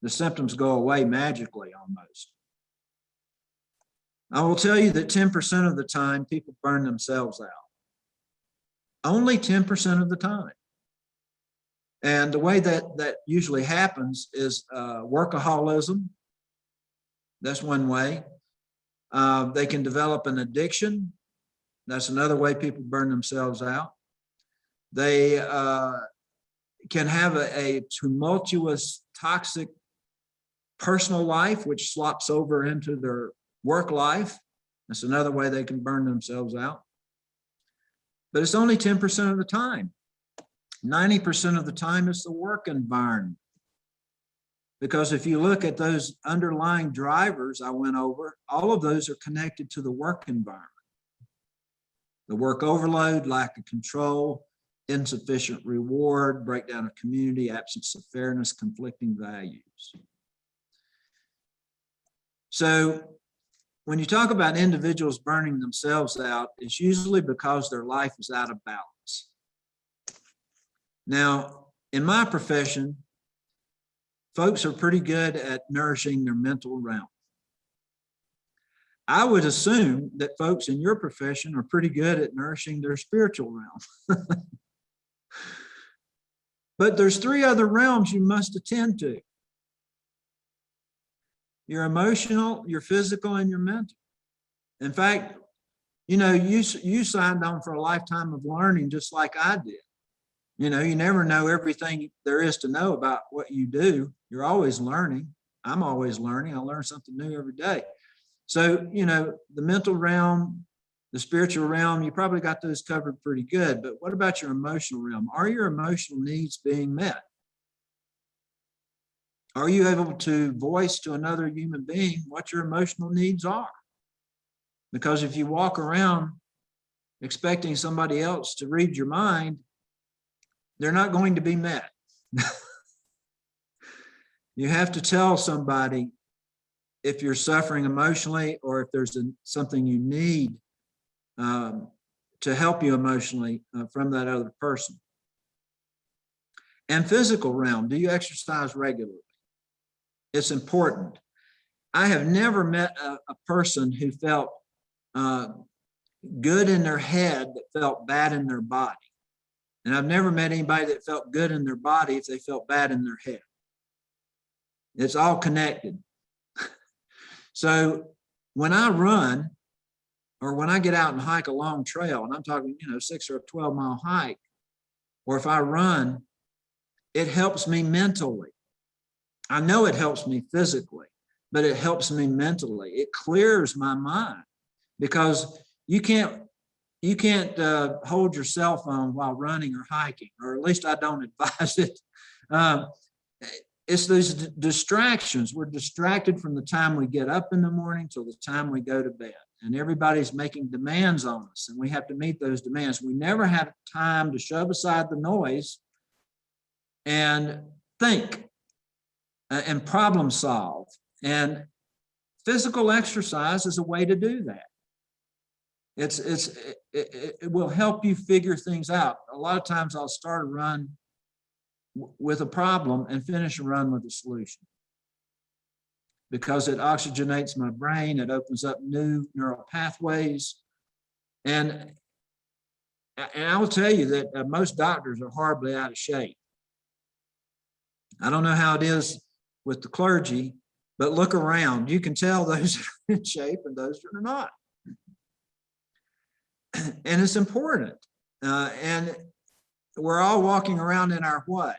the symptoms go away magically almost. I will tell you that 10% of the time people burn themselves out. Only 10% of the time. And the way that usually happens is workaholism. That's one way. They can develop an addiction. That's another way people burn themselves out. They can have a tumultuous, toxic personal life, which slops over into their work life. That's another way they can burn themselves out. But it's only 10% of the time. 90% of the time is the work environment. Because if you look at those underlying drivers I went over, all of those are connected to the work environment. The work overload, lack of control, insufficient reward, breakdown of community, absence of fairness, conflicting values. So when you talk about individuals burning themselves out, it's usually because their life is out of balance. Now, in my profession, folks are pretty good at nourishing their mental realm. I would assume that folks in your profession are pretty good at nourishing their spiritual realm. But there's 3 other realms you must attend to: your emotional, your physical, and your mental. In fact, you know, you signed on for a lifetime of learning just like I did. You know, you never know everything there is to know about what you do. You're always learning. I'm always learning. I learn something new every day. So, you know, the mental realm, the spiritual realm, you probably got those covered pretty good. But what about your emotional realm? Are your emotional needs being met? Are you able to voice to another human being what your emotional needs are? Because if you walk around expecting somebody else to read your mind, they're not going to be met. You have to tell somebody if you're suffering emotionally or if there's something you need to help you emotionally from that other person. And physical realm, do you exercise regularly? It's important. I have never met a person who felt good in their head that felt bad in their body. And I've never met anybody that felt good in their body if they felt bad in their head. It's all connected. So when I run, or when I get out and hike a long trail, and I'm talking, you know, 6 or a 12-mile hike, or if I run, it helps me mentally. I know it helps me physically, but it helps me mentally. It clears my mind, because you can't hold your cell phone while running or hiking, or at least I don't advise it. It's those distractions. We're distracted from the time we get up in the morning till the time we go to bed. And everybody's making demands on us, and we have to meet those demands. We never have time to shove aside the noise and think and problem solve. And physical exercise is a way to do that. It will help you figure things out. A lot of times I'll start a run with a problem and finish a run with a solution, because it oxygenates my brain. It opens up new neural pathways. And I will tell you that most doctors are horribly out of shape. I don't know how it is with the clergy, but look around. You can tell those that are in shape and those that are not. And it's important. And we're all walking around in our what?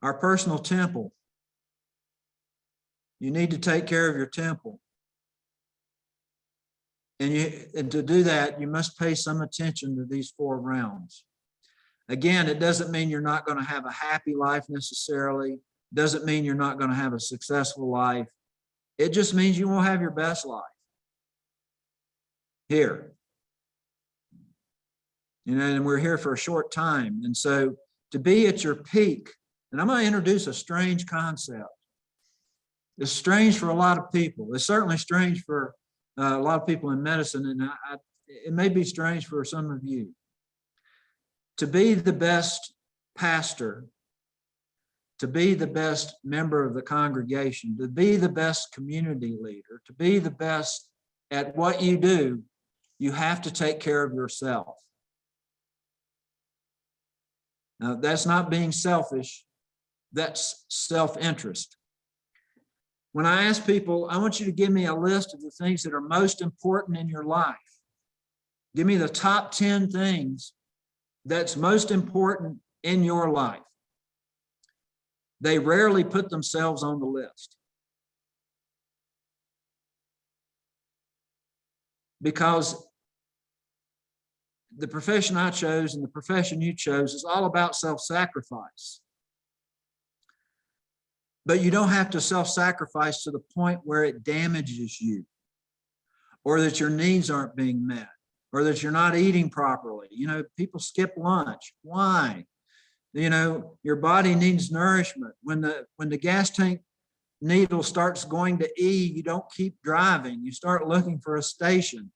Our personal temple. You need to take care of your temple. And to do that, you must pay some attention to these 4 realms. Again, it doesn't mean you're not going to have a happy life necessarily. It doesn't mean you're not going to have a successful life. It just means you won't have your best life here. You know, and we're here for a short time. And so to be at your peak, and I'm going to introduce a strange concept. It's strange for a lot of people. It's certainly strange for a lot of people in medicine, and it may be strange for some of you. To be the best pastor, to be the best member of the congregation, to be the best community leader, to be the best at what you do, you have to take care of yourself. Now, that's not being selfish. That's self-interest. When I ask people, I want you to give me a list of the things that are most important in your life. Give me the top 10 things that's most important in your life. They rarely put themselves on the list. because the profession I chose and the profession you chose is all about self-sacrifice. But you don't have to self-sacrifice to the point where it damages you, or that your needs aren't being met, or that you're not eating properly. You know, people skip lunch. Why? You know, your body needs nourishment. When the gas tank needle starts going to E, you don't keep driving. You start looking for a station,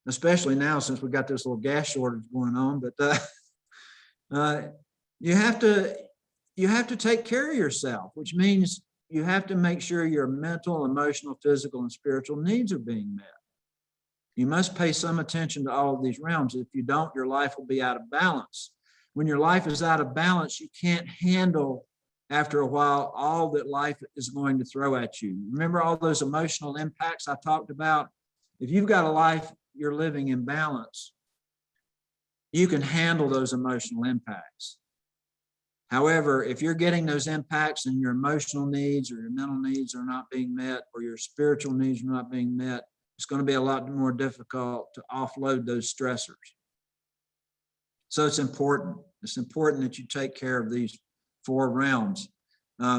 especially now since we got this little gas shortage going on. But you have to take care of yourself, which means you have to make sure your mental, emotional, physical, and spiritual needs are being met. You must pay some attention to all of these realms. If you don't, your life will be out of balance. When your life is out of balance, you can't handle, after a while, all that life is going to throw at you. Remember all those emotional impacts I talked about? If you've got a life you're living in balance, you can handle those emotional impacts. However, if you're getting those impacts and your emotional needs or your mental needs are not being met, or your spiritual needs are not being met, it's going to be a lot more difficult to offload those stressors. So it's important. It's important that you take care of these 4 realms.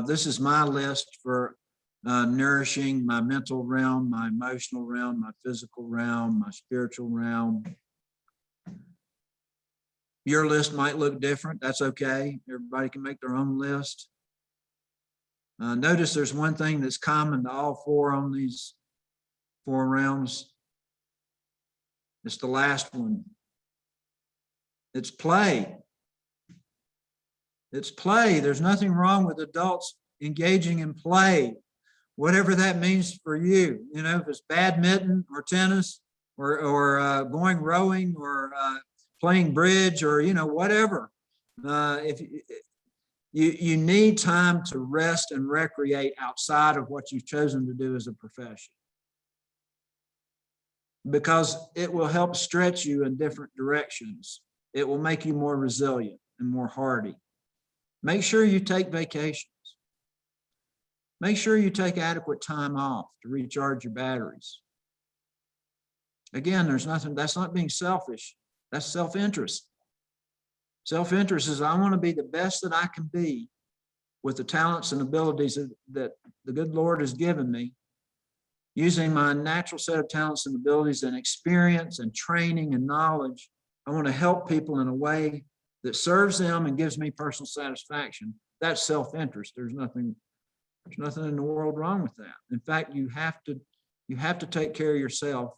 This is my list for nourishing my mental realm, my emotional realm, my physical realm, my spiritual realm. Your list might look different. That's okay. Everybody can make their own list. Notice there's one thing that's common to all 4 on these 4 realms. It's the last one. It's play. It's play. There's nothing wrong with adults engaging in play, whatever that means for you. You know, if it's badminton or tennis or going rowing or playing bridge or, you know, whatever. If you need time to rest and recreate outside of what you've chosen to do as a profession, because it will help stretch you in different directions. It will make you more resilient and more hardy. Make sure you take vacations. Make sure you take adequate time off to recharge your batteries. Again, there's nothing, that's not being selfish. That's self-interest. Self-interest is, I want to be the best that I can be with the talents and abilities that the good Lord has given me, using my natural set of talents and abilities and experience and training and knowledge. I want to help people in a way that serves them and gives me personal satisfaction. That's self-interest. There's nothing in the world wrong with that. In fact, you have to take care of yourself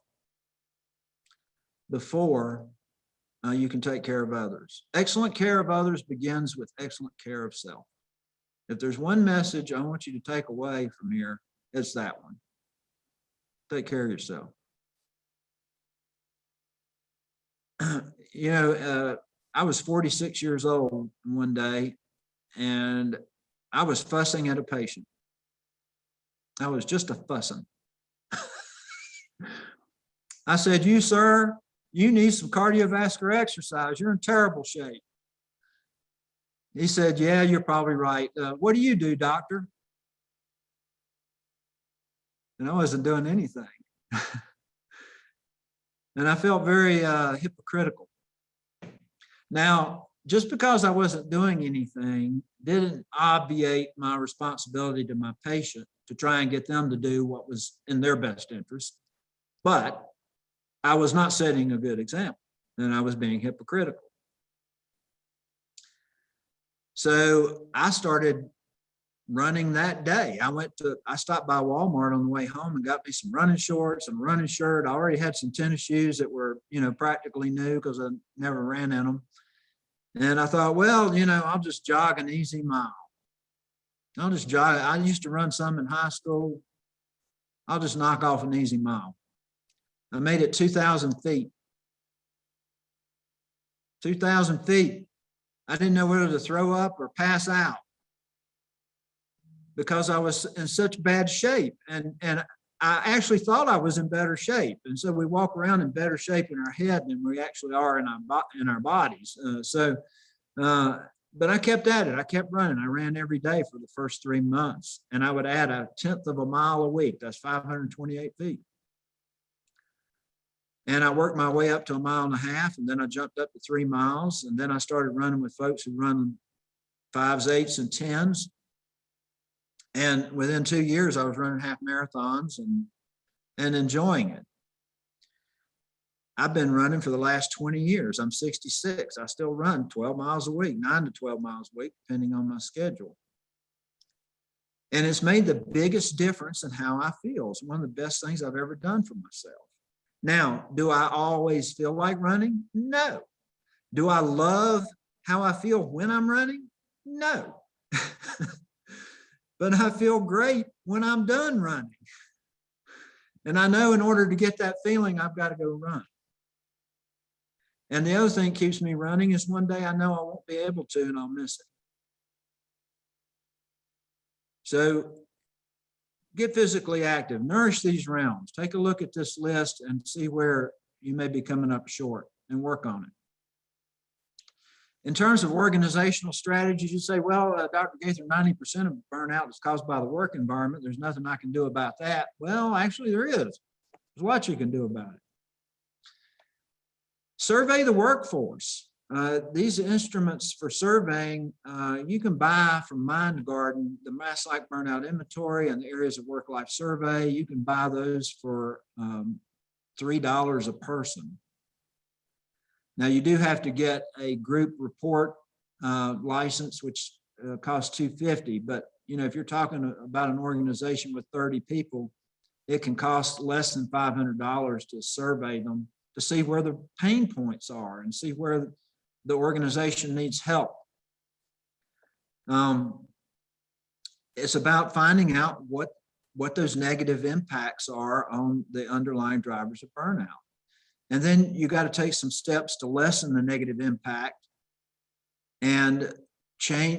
before you can take care of others. Excellent care of others begins with excellent care of self. If there's one message I want you to take away from here, it's that one. Take care of yourself. You know, I was 46 years old one day, and I was fussing at a patient. I was just a fussing. I said, "You, sir, you need some cardiovascular exercise. You're in terrible shape." He said, "Yeah, you're probably right. What do you do, doctor?" And I wasn't doing anything. And I felt very hypocritical. Now, just because I wasn't doing anything didn't obviate my responsibility to my patient to try and get them to do what was in their best interest. But I was not setting a good example, and I was being hypocritical. So I started running that day. I stopped by Walmart on the way home and got me some running shorts and a running shirt. I already had some tennis shoes that were, you know, practically new because I never ran in them. And I thought, well, you know, I'll just jog an easy mile. I'll just jog. I used to run some in high school. I'll just knock off an easy mile. I made it 2,000 feet. 2,000 feet. I didn't know whether to throw up or pass out because I was in such bad shape. And I actually thought I was in better shape. And so we walk around in better shape in our head than we actually are in our bodies. But I kept at it. I kept running. I ran every day for the first 3 months, and I would add 1/10 of a mile a week. That's 528 feet. And I worked my way up to 1.5 miles, and then I jumped up to 3 miles. And then I started running with folks who run 5s, 8s, and 10s. And within 2 years, I was running half marathons and enjoying it. I've been running for the last 20 years. I'm 66. I still run 12 miles a week, 9 to 12 miles a week, depending on my schedule. And it's made the biggest difference in how I feel. It's one of the best things I've ever done for myself. Now, do I always feel like running? No. Do I love how I feel when I'm running? No. But I feel great when I'm done running. And I know in order to get that feeling, I've got to go run. And the other thing that keeps me running is one day I know I won't be able to and I'll miss it. So get physically active, nourish these realms. Take a look at this list and see where you may be coming up short and work on it. In terms of organizational strategies, you say, well, Dr. Gaither, 90% of burnout is caused by the work environment. There's nothing I can do about that. Well, actually there is. There's what you can do about it. Survey the workforce. These instruments for surveying, you can buy from Mind Garden, the Mass Life Burnout Inventory and the Areas of Work-Life Survey. You can buy those for $3 a person. Now, you do have to get a group report license, which costs $250. But, you know, if you're talking about an organization with 30 people, it can cost less than $500 to survey them to see where the pain points are and see where the organization needs help. It's about finding out what those negative impacts are on the underlying drivers of burnout. And then you got to take some steps to lessen the negative impact and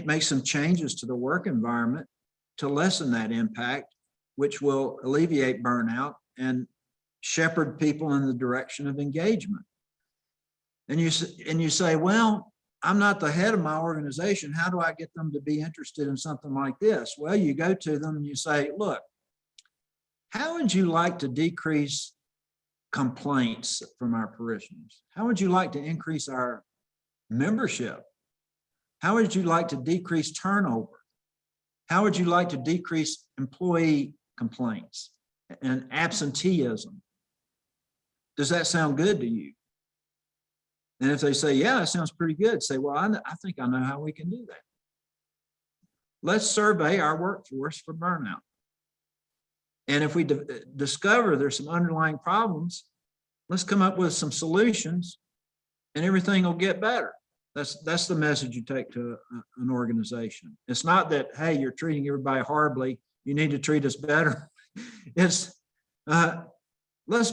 make some changes to the work environment to lessen that impact, which will alleviate burnout and shepherd people in the direction of engagement. And you say, well, I'm not the head of my organization. How do I get them to be interested in something like this? Well, you go to them and you say, look, how would you like to decrease complaints from our parishioners? How would you like to increase our membership? How would you like to decrease turnover? How would you like to decrease employee complaints and absenteeism? Does that sound good to you? And if they say, yeah, that sounds pretty good, say, well, I think I know how we can do that. Let's survey our workforce for burnout. And if we discover there's some underlying problems, let's come up with some solutions and everything will get better. That's the message you take to an organization. It's not that, hey, you're treating everybody horribly, you need to treat us better. It's let's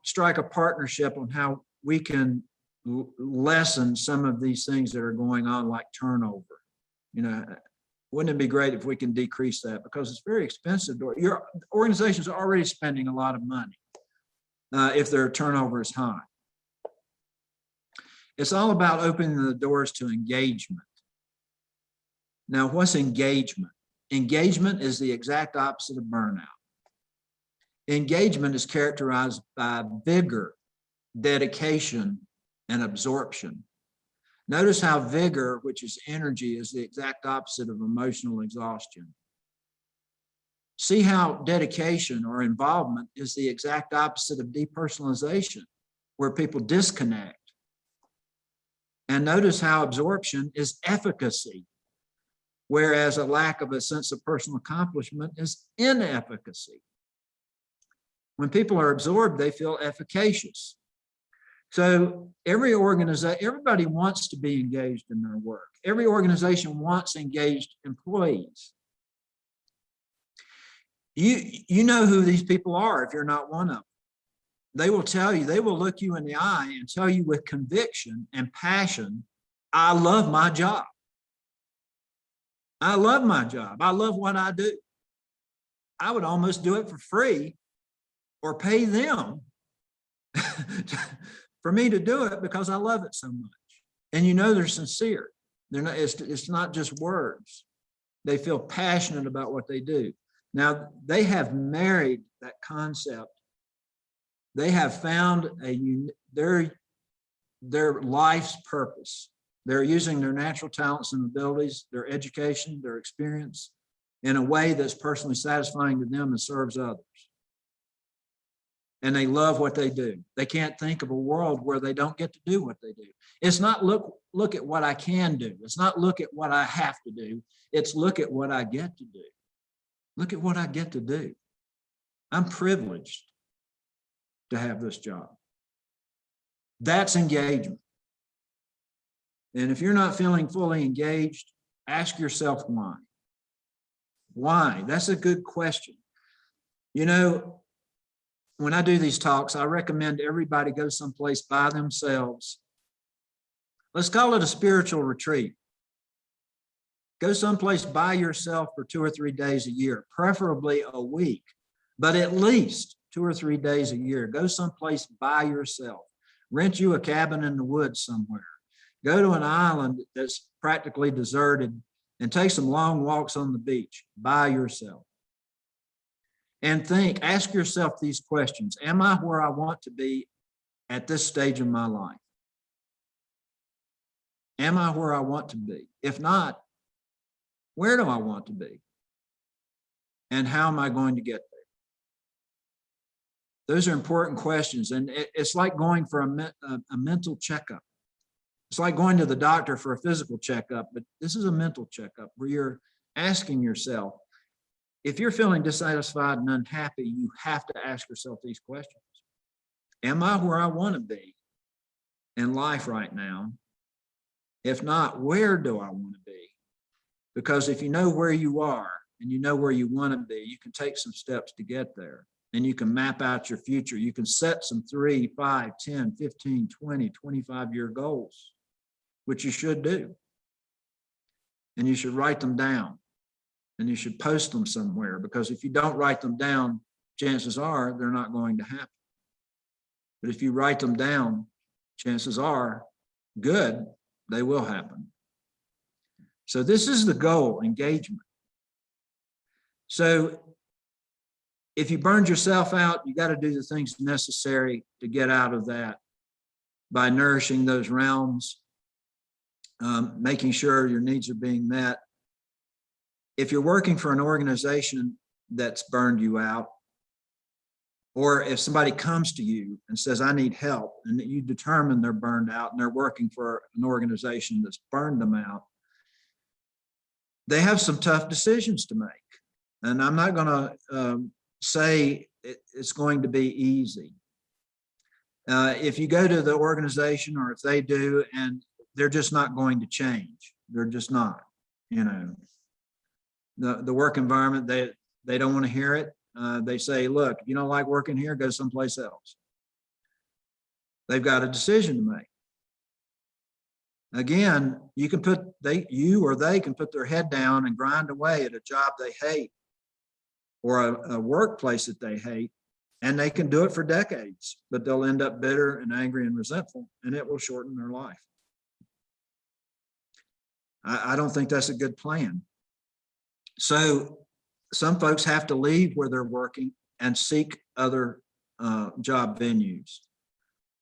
strike a partnership on how we can lessen some of these things that are going on, like turnover. You know, wouldn't it be great if we can decrease that? Because it's very expensive. Your organizations are already spending a lot of money if their turnover is high. It's all about opening the doors to engagement. Now, what's engagement? Engagement is the exact opposite of burnout. Engagement is characterized by vigor, dedication, and absorption. Notice how vigor, which is energy, is the exact opposite of emotional exhaustion. See how dedication or involvement is the exact opposite of depersonalization, where people disconnect. And notice how absorption is efficacy, whereas a lack of a sense of personal accomplishment is inefficacy. When people are absorbed, they feel efficacious. So everybody wants to be engaged in their work. Every organization wants engaged employees. You know who these people are if you're not one of them. They will tell you, they will look you in the eye and tell you with conviction and passion, I love my job. I love my job. I love what I do. I would almost do it for free or pay them for me to do it because I love it so much. And you know they're sincere. They're not, it's not just words. They feel passionate about what they do. Now, they have married that concept They have found their life's purpose. They're using their natural talents and abilities, their education, their experience in a way that's personally satisfying to them and serves others. And they love what they do. They can't think of a world where they don't get to do what they do. It's not look at what I can do. It's not look at what I have to do. It's look at what I get to do. Look at what I get to do. I'm privileged to have this job. That's engagement. And if you're not feeling fully engaged, ask yourself why. Why? That's a good question. You know, when I do these talks, I recommend everybody go someplace by themselves. Let's call it a spiritual retreat. Go someplace by yourself for 2 or 3 days a year, preferably a week, but at least 2 or 3 days a year. Go someplace by yourself. Rent you a cabin in the woods somewhere. Go to an island that's practically deserted and take some long walks on the beach by yourself. And ask yourself these questions. Am I where I want to be at this stage of my life? Am I where I want to be? If not, where do I want to be? And how am I going to get there? Those are important questions. And it's like going for a mental checkup. It's like going to the doctor for a physical checkup, but this is a mental checkup where you're asking yourself, if you're feeling dissatisfied and unhappy, you have to ask yourself these questions. Am I where I want to be in life right now? If not, where do I want to be? Because if you know where you are and you know where you want to be, you can take some steps to get there. And you can map out your future. You can set some 3, 5, 10, 15, 20, 25-year goals, which you should do. And you should write them down. And you should post them somewhere, because if you don't write them down, chances are they're not going to happen. But if you write them down, chances are good, they will happen. So this is the goal, engagement. So if you burned yourself out, you got to do the things necessary to get out of that by nourishing those realms, making sure your needs are being met. If you're working for an organization that's burned you out, or if somebody comes to you and says, I need help, and that you determine they're burned out and they're working for an organization that's burned them out, they have some tough decisions to make. And I'm not going to say it's going to be easy. If you go to the organization, or if they do, and they're just not going to change, they're just not, you know. The work environment, they don't want to hear it. They say, look, if you don't like working here, go someplace else. They've got a decision to make. Again, you can they can put their head down and grind away at a job they hate, or a workplace that they hate, and they can do it for decades, but they'll end up bitter and angry and resentful, and it will shorten their life. I don't think that's a good plan. So some folks have to leave where they're working and seek other job venues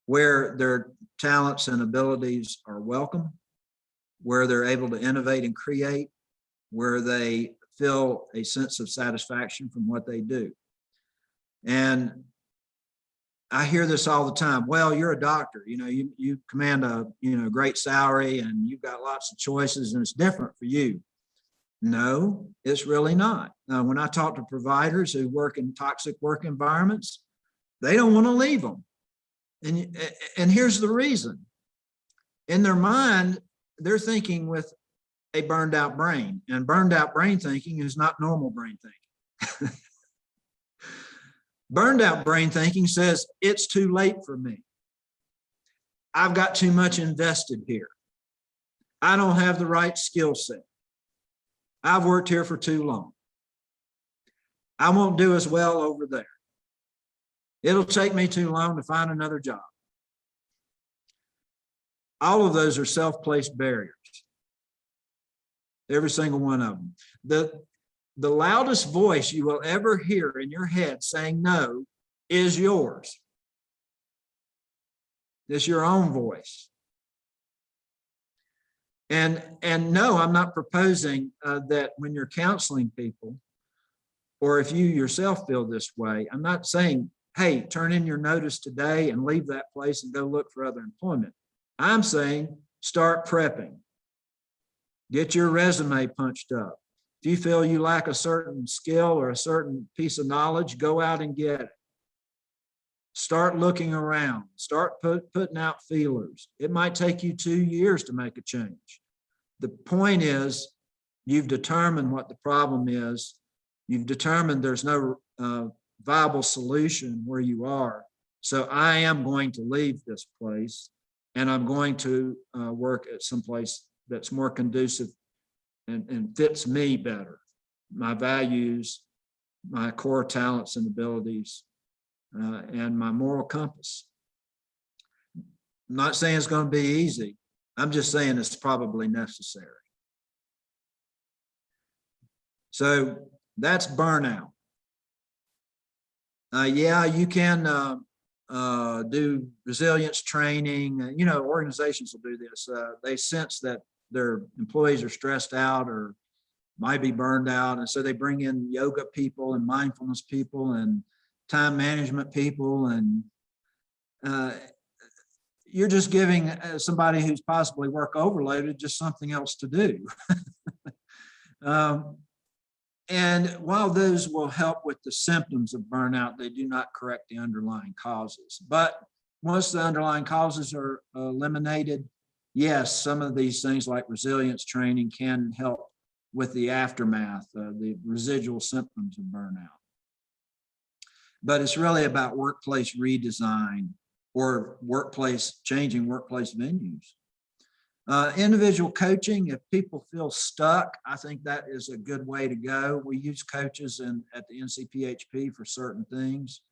where their talents and abilities are welcome, where they're able to innovate and create, where they feel a sense of satisfaction from what they do. And I hear this all the time. Well, you're a doctor, you know, you command a great salary and you've got lots of choices and it's different for you. No, it's really not. When I talk to providers who work in toxic work environments, they don't want to leave them. And here's the reason. In their mind, they're thinking with a burned out brain, and burned out brain thinking is not normal brain thinking. Burned out brain thinking says, it's too late for me. I've got too much invested here. I don't have the right skill set. I've worked here for too long. I won't do as well over there. It'll take me too long to find another job. All of those are self-placed barriers. Every single one of them. The loudest voice you will ever hear in your head saying no is yours. It's your own voice. And no, I'm not proposing that when you're counseling people, or if you yourself feel this way, I'm not saying, hey, turn in your notice today and leave that place and go look for other employment. I'm saying start prepping. Get your resume punched up. If you feel you lack a certain skill or a certain piece of knowledge, go out and get it. Start looking around. Start putting out feelers. It might take you 2 years to make a change. The point is, you've determined what the problem is. You've determined there's no viable solution where you are. So I am going to leave this place, and I'm going to work at some place that's more conducive and fits me better, my values, my core talents and abilities, and my moral compass. I'm not saying it's going to be easy. I'm just saying it's probably necessary. So that's burnout. Yeah, you can do resilience training. You know, organizations will do this. They sense that their employees are stressed out or might be burned out, and so they bring in yoga people and mindfulness people and time management people, and you're just giving somebody who's possibly work overloaded just something else to do. And while those will help with the symptoms of burnout, they do not correct the underlying causes. But once the underlying causes are eliminated, yes, some of these things like resilience training can help with the aftermath, the residual symptoms of burnout. But it's really about workplace redesign or changing workplace venues. Individual coaching, if people feel stuck, I think that is a good way to go. We use coaches at the NCPHP for certain things.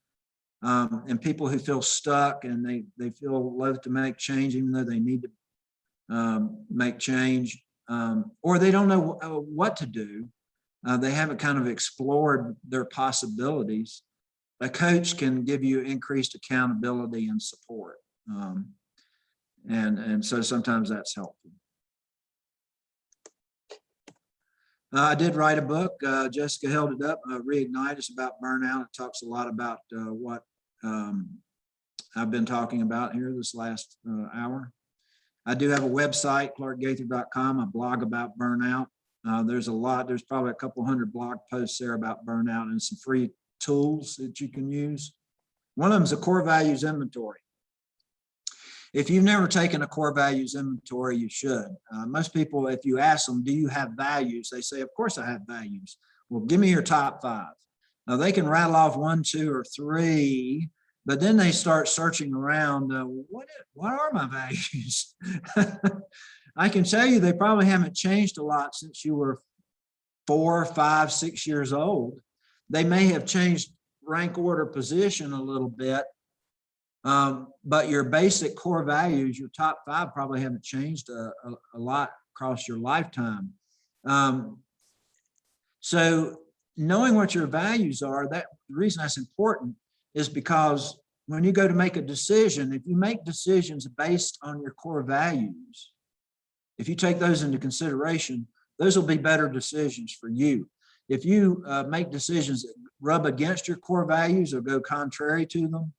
And people who feel stuck and they feel loath to make change, even though they need to make change, or they don't know what to do. They haven't kind of explored their possibilities. A coach can give you increased accountability and support. And so sometimes that's helpful. I did write a book. Jessica held it up, Reignite. It's about burnout. It talks a lot about what I've been talking about here this last hour. I do have a website, clarkgaither.com. I blog about burnout. There's probably a couple hundred blog posts there about burnout and some free tools that you can use. One of them is a core values inventory. If you've never taken a core values inventory, you should. Most people, if you ask them, do you have values? They say, of course I have values. Well, give me your top 5. Now they can rattle off 1, 2, or 3, but then they start searching around, what are my values? I can tell you they probably haven't changed a lot since you were 4, 5, 6 years old. They may have changed rank order position a little bit, but your basic core values, your top 5, probably haven't changed a lot across your lifetime. So knowing what your values are, the reason that's important is because when you go to make a decision, if you make decisions based on your core values, if you take those into consideration, those will be better decisions for you. If you make decisions that rub against your core values or go contrary to them,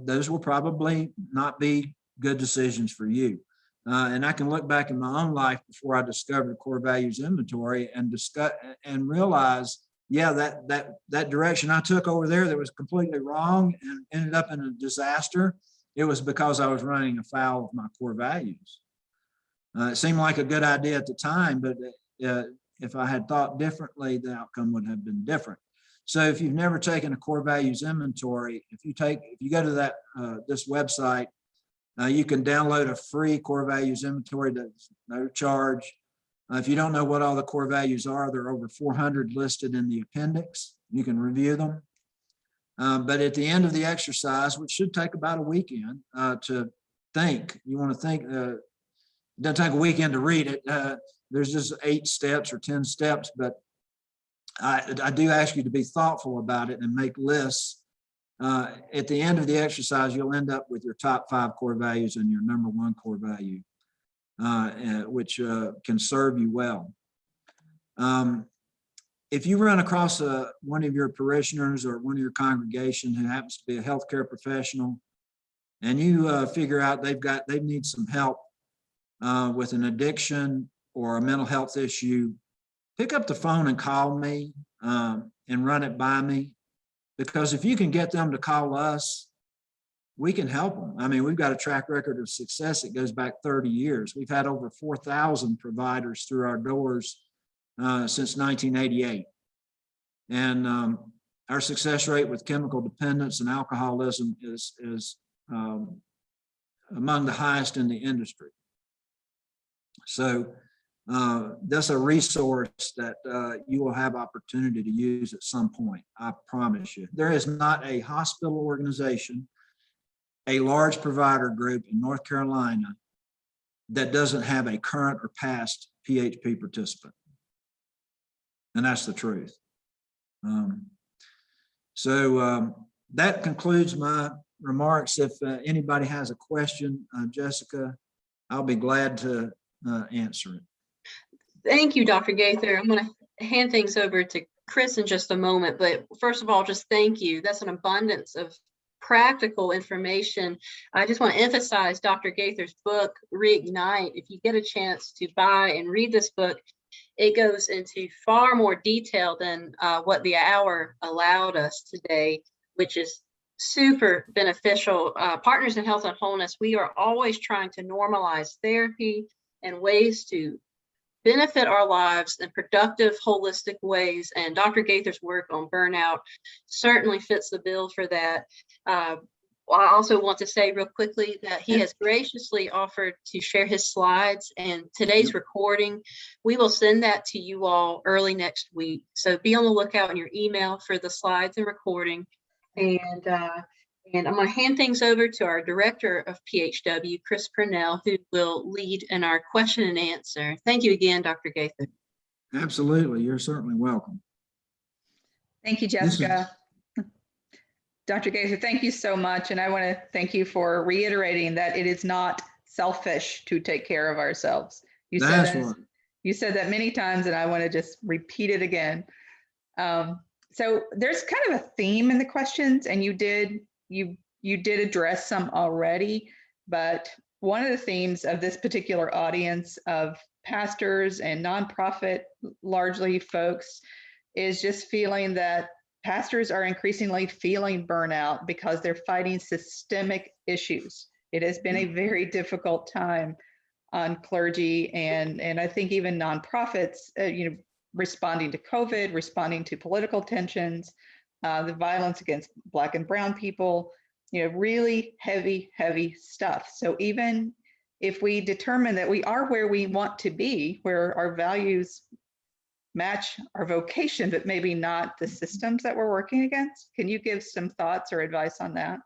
those will probably not be good decisions for you. And I can look back in my own life before I discovered the core values inventory and realize, yeah, that direction I took over there that was completely wrong and ended up in a disaster. It was because I was running afoul of my core values. It seemed like a good idea at the time, but if I had thought differently, the outcome would have been different. So if you've never taken a core values inventory, if you go to this website, you can download a free core values inventory that's no charge. If you don't know what all the core values are, there are over 400 listed in the appendix. You can review them. But at the end of the exercise, which should take about a weekend to think, you want to think, it doesn't take a weekend to read it. There's just 8 steps or 10 steps, but I do ask you to be thoughtful about it and make lists at the end of the exercise, you'll end up with your top 5 core values and your number 1 core value, which can serve you well. If you run across one of your parishioners or one of your congregation who happens to be a healthcare professional, and you figure out they need some help with an addiction or a mental health issue, pick up the phone and call me and run it by me. Because if you can get them to call us, we can help them. I mean, we've got a track record of success that goes back 30 years. We've had over 4,000 providers through our doors since 1988. And our success rate with chemical dependence and alcoholism is among the highest in the industry. So that's a resource that you will have opportunity to use at some point, I promise you. There is not a hospital organization, a large provider group in North Carolina that doesn't have a current or past PHP participant. And that's the truth. That concludes my remarks. If anybody has a question, Jessica, I'll be glad to answer it. Thank you, Dr. Gaither. I'm going to hand things over to Chris in just a moment, but first of all, just thank you. That's an abundance of practical information. I just want to emphasize Dr. Gaither's book, Reignite. If you get a chance to buy and read this book, it goes into far more detail than what the hour allowed us today, which is super beneficial. Partners in Health and Wholeness, we are always trying to normalize therapy and ways to benefit our lives in productive, holistic ways. And Dr. Gaither's work on burnout certainly fits the bill for that. I also want to say real quickly that he has graciously offered to share his slides and today's recording. We will send that to you all early next week. So be on the lookout in your email for the slides and recording. And I'm going to hand things over to our director of PHW, Chris Purnell, who will lead in our question and answer. Thank you again, Dr. Gaither. Absolutely. You're certainly welcome. Thank you, Jessica. Dr. Gaither, thank you so much. And I want to thank you for reiterating that it is not selfish to take care of ourselves. You said that many times, and I want to just repeat it again. So there's kind of a theme in the questions, and you did address some already, but one of the themes of this particular audience of pastors and nonprofit, largely folks, is just feeling that pastors are increasingly feeling burnout because they're fighting systemic issues. It has been a very difficult time on clergy and I think even nonprofits, responding to COVID, responding to political tensions, the violence against Black and Brown people, really heavy, heavy stuff. So even if we determine that we are where we want to be, where our values match our vocation, but maybe not the systems that we're working against, can you give some thoughts or advice on that?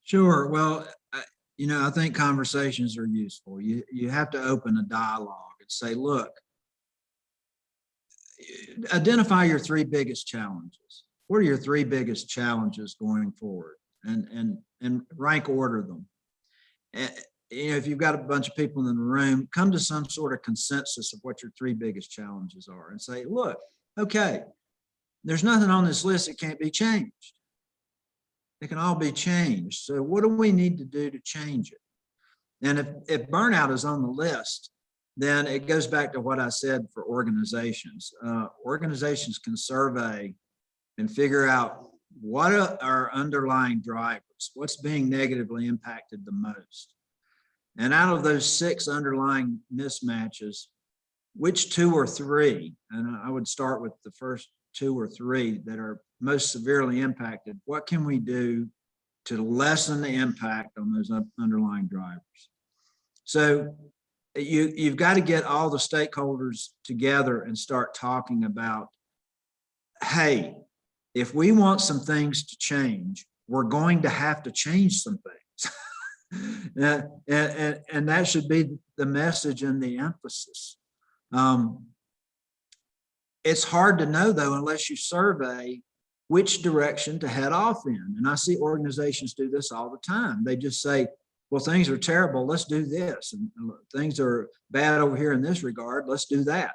Sure. Well, I think conversations are useful. You have to open a dialogue and say, look, identify your 3 biggest challenges. What are your 3 biggest challenges going forward? And rank order them. If you've got a bunch of people in the room, come to some sort of consensus of what your 3 biggest challenges are and say, look, okay, there's nothing on this list that can't be changed. It can all be changed. So what do we need to do to change it? And if burnout is on the list, then it goes back to what I said for organizations. Organizations can survey and figure out what are our underlying drivers, what's being negatively impacted the most. And out of those 6 underlying mismatches, which 2 or 3, and I would start with the first 2 or 3 that are most severely impacted, what can we do to lessen the impact on those underlying drivers? So you've got to get all the stakeholders together and start talking about, hey, if we want some things to change, we're going to have to change some things. and that should be the message and the emphasis. It's hard to know, though, unless you survey which direction to head off in. And I see organizations do this all the time. They just say, well, things are terrible, let's do this. And things are bad over here in this regard, let's do that.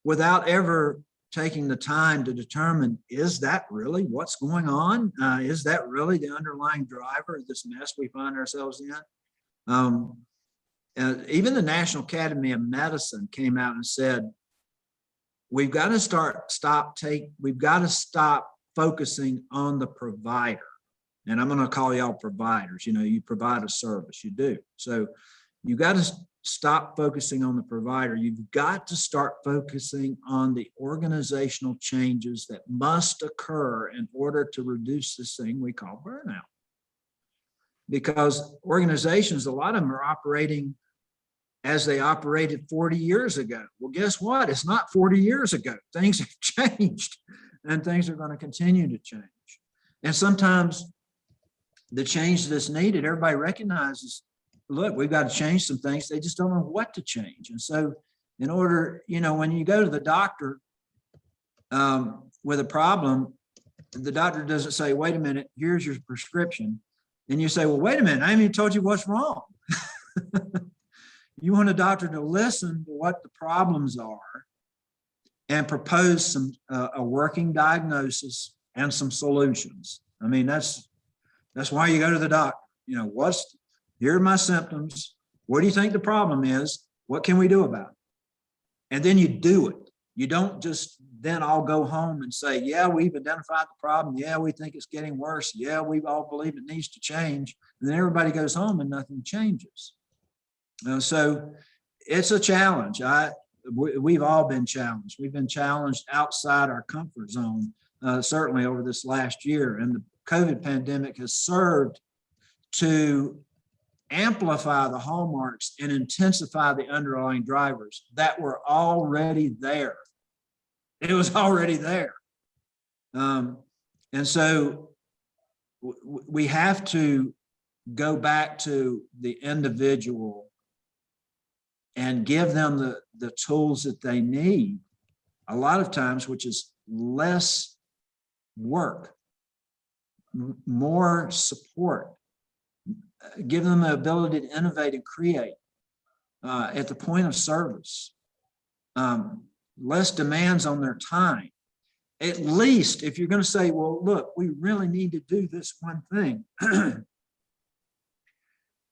Without ever taking the time to determine, is that really what's going on? Is that really the underlying driver of this mess we find ourselves in? Even the National Academy of Medicine came out and said, we've got to stop focusing on the provider. And I'm going to call y'all providers. You know, you provide a service, you do. So you got to stop focusing on the provider. You've got to start focusing on the organizational changes that must occur in order to reduce this thing we call burnout. Because organizations, a lot of them are operating as they operated 40 years ago. Well, guess what? It's not 40 years ago. Things have changed, and things are going to continue to change. And sometimes the change that's needed, everybody recognizes, look, we've got to change some things. They just don't know what to change. And so in order, you know, when you go to the doctor with a problem, the doctor doesn't say, wait a minute, here's your prescription. And you say, well, wait a minute, I haven't even told you what's wrong. You want a doctor to listen to what the problems are and propose a working diagnosis and some solutions. I mean, that's why you go to the doctor. You know, here are my symptoms. What do you think the problem is? What can we do about it? And then you do it. You don't just then all go home and say, yeah, we've identified the problem. Yeah, we think it's getting worse. Yeah, we all believe it needs to change. And then everybody goes home and nothing changes. So it's a challenge. We've all been challenged. We've been challenged outside our comfort zone, certainly over this last year. And the COVID pandemic has served to amplify the hallmarks and intensify the underlying drivers that were already there. It was already there. And so we have to go back to the individual and give them the tools that they need, a lot of times, which is less work, more support, give them the ability to innovate and create at the point of service, less demands on their time. At least if you're going to say, well, look, we really need to do this one thing,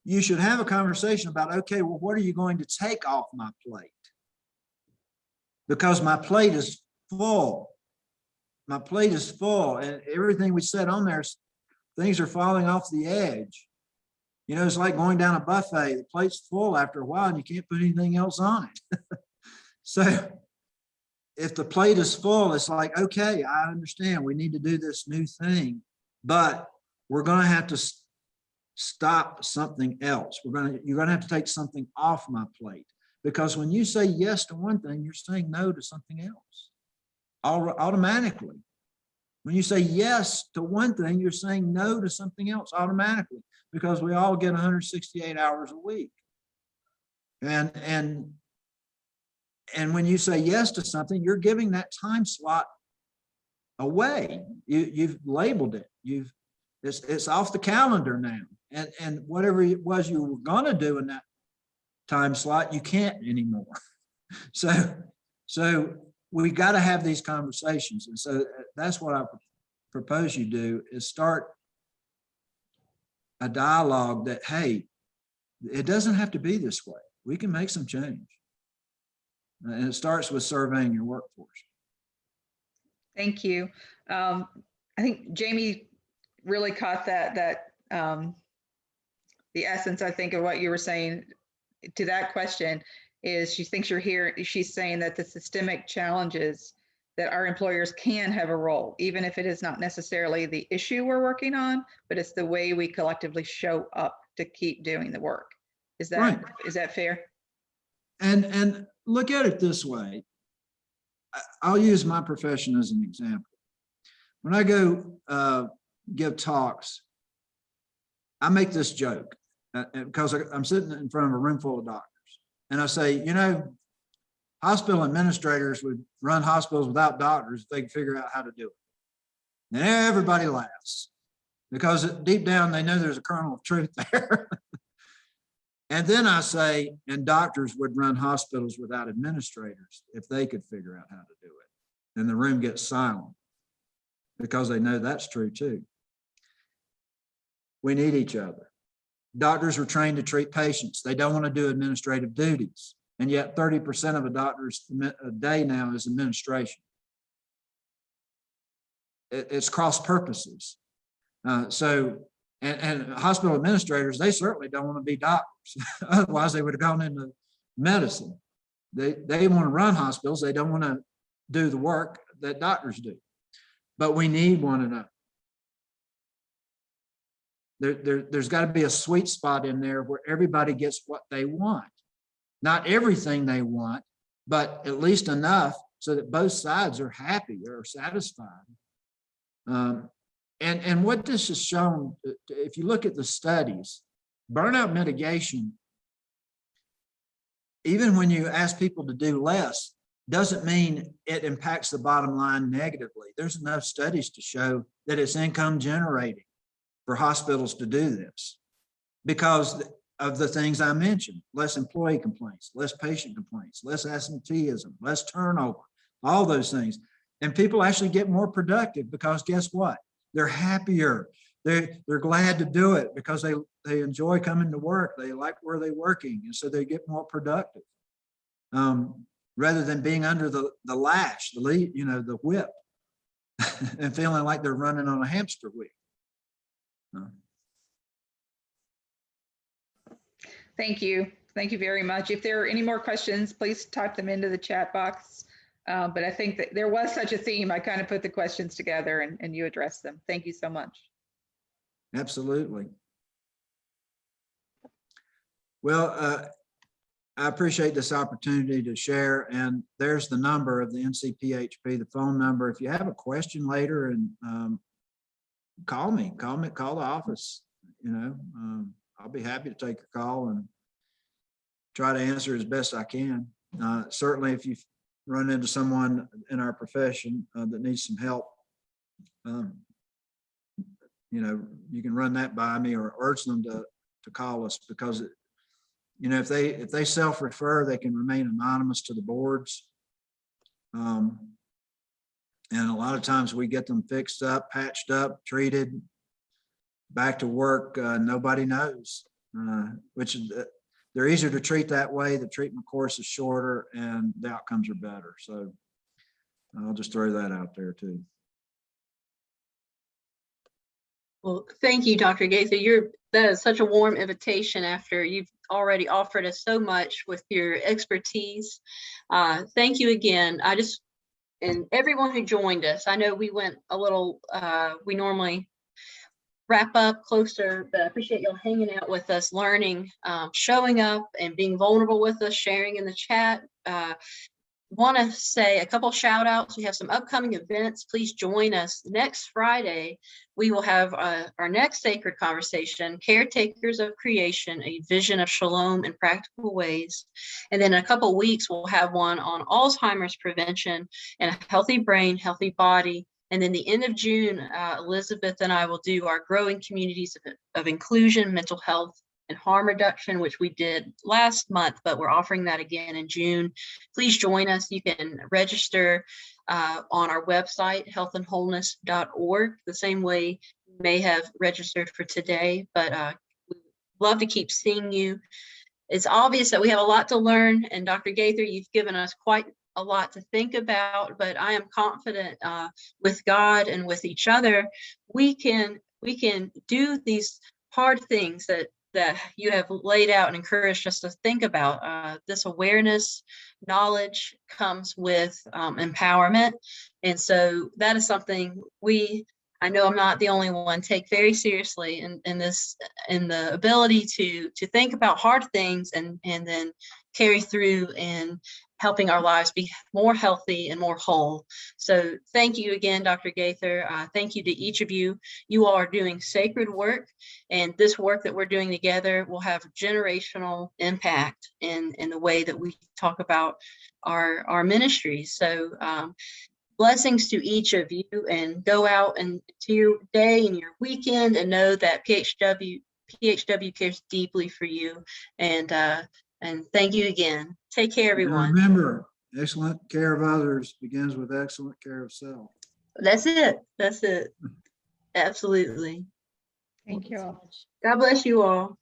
you should have a conversation about, okay, well, what are you going to take off my plate? Because my plate is full. My plate is full, and everything we said on there, things are falling off the edge. You know, it's like going down a buffet. The plate's full after a while and you can't put anything else on it. So if the plate is full, it's like, okay, I understand we need to do this new thing, but we're going to have to stop something else. You're going to have to take something off my plate, because when you say yes to one thing, you're saying no to something else automatically. When you say yes to one thing, you're saying no to something else automatically, because we all get 168 hours a week. And when you say yes to something, you're giving that time slot away. You've labeled it. It's off the calendar now. And whatever it was you were going to do in that time slot, you can't anymore. So we got to have these conversations. And so that's what I propose you do, is start a dialogue that, hey, it doesn't have to be this way. We can make some change. And it starts with surveying your workforce. Thank you. I think Jamie really caught that the essence, I think, of what you were saying to that question is she thinks she's saying that the systemic challenges that our employers can have a role, even if it is not necessarily the issue we're working on, but it's the way we collectively show up to keep doing the work. Is that right? Is that fair? And look at it this way. I'll use my profession as an example. When I go give talks, I make this joke because I'm sitting in front of a room full of doctors. And I say, you know, hospital administrators would run hospitals without doctors if they could figure out how to do it. And everybody laughs because deep down they know there's a kernel of truth there. And then I say, and doctors would run hospitals without administrators if they could figure out how to do it. And the room gets silent because they know that's true too. We need each other. Doctors are trained to treat patients. They don't want to do administrative duties. And yet 30% of a doctor's a day now is administration. It's cross purposes. And hospital administrators, they certainly don't want to be doctors. Otherwise, they would have gone into medicine. They want to run hospitals. They don't want to do the work that doctors do. But we need one another. There's got to be a sweet spot in there where everybody gets what they want. Not everything they want, but at least enough so that both sides are happy or satisfied. And what this has shown, if you look at the studies, burnout mitigation, even when you ask people to do less, doesn't mean it impacts the bottom line negatively. There's enough studies to show that it's income generating for hospitals to do this because of the things I mentioned: less employee complaints, less patient complaints, less absenteeism, less turnover, all those things. And people actually get more productive because guess what? They're happier. They're glad to do it because they enjoy coming to work. They like where they're working, and so they get more productive. Rather than being under the lash, the whip, and feeling like they're running on a hamster wheel. Thank you. Thank you very much. If there are any more questions, please type them into the chat box. But I think that there was such a theme. I kind of put the questions together and you addressed them. Thank you so much. Absolutely. Well, I appreciate this opportunity to share, and there's the number of the NCPHP, the phone number. If you have a question later, and call the office. I'll be happy to take your call and try to answer as best I can. Certainly, if you run into someone in our profession that needs some help, you can run that by me or urge them to call us, because if they self-refer, they can remain anonymous to the boards. And a lot of times we get them fixed up, patched up, treated, back to work. Nobody knows, which is, they're easier to treat that way. The treatment course is shorter and the outcomes are better. So I'll just throw that out there too. Well, thank you, Dr. Gaither. That is such a warm invitation after you've already offered us so much with your expertise. Thank you again. And everyone who joined us, I know we went a little, we normally wrap up closer, but I appreciate y'all hanging out with us, learning, showing up and being vulnerable with us, sharing in the chat. Want to say a couple shout outs. We have some upcoming events. Please join us next Friday. We will have our next sacred conversation, Caretakers of Creation, a vision of shalom in practical ways. And then in a couple of weeks, we'll have one on Alzheimer's prevention and a healthy brain, healthy body. And then the end of June, Elizabeth and I will do our growing communities of inclusion, mental health, and harm reduction, which we did last month, but we're offering that again in June. Please join us. You can register on our website, healthandwholeness.org, the same way you may have registered for today, but we'd love to keep seeing you. It's obvious that we have a lot to learn, and Dr. Gaither, you've given us quite a lot to think about, but I am confident with God and with each other, we can do these hard things that you have laid out and encouraged us to think about. This awareness, knowledge comes with empowerment. And so that is something I know I'm not the only one, take very seriously in the ability to think about hard things and then carry through in helping our lives be more healthy and more whole. So thank you again, Dr. Gaither. Thank you to each of you. You all are doing sacred work, and this work that we're doing together will have generational impact in the way that we talk about our ministries. So blessings to each of you, and go out and to your day and your weekend and know that PHW cares deeply for you. And thank you again. Take care, And everyone. remember, excellent care of others begins with excellent care of self. That's it. That's it. Absolutely. Thank you all. God bless you all.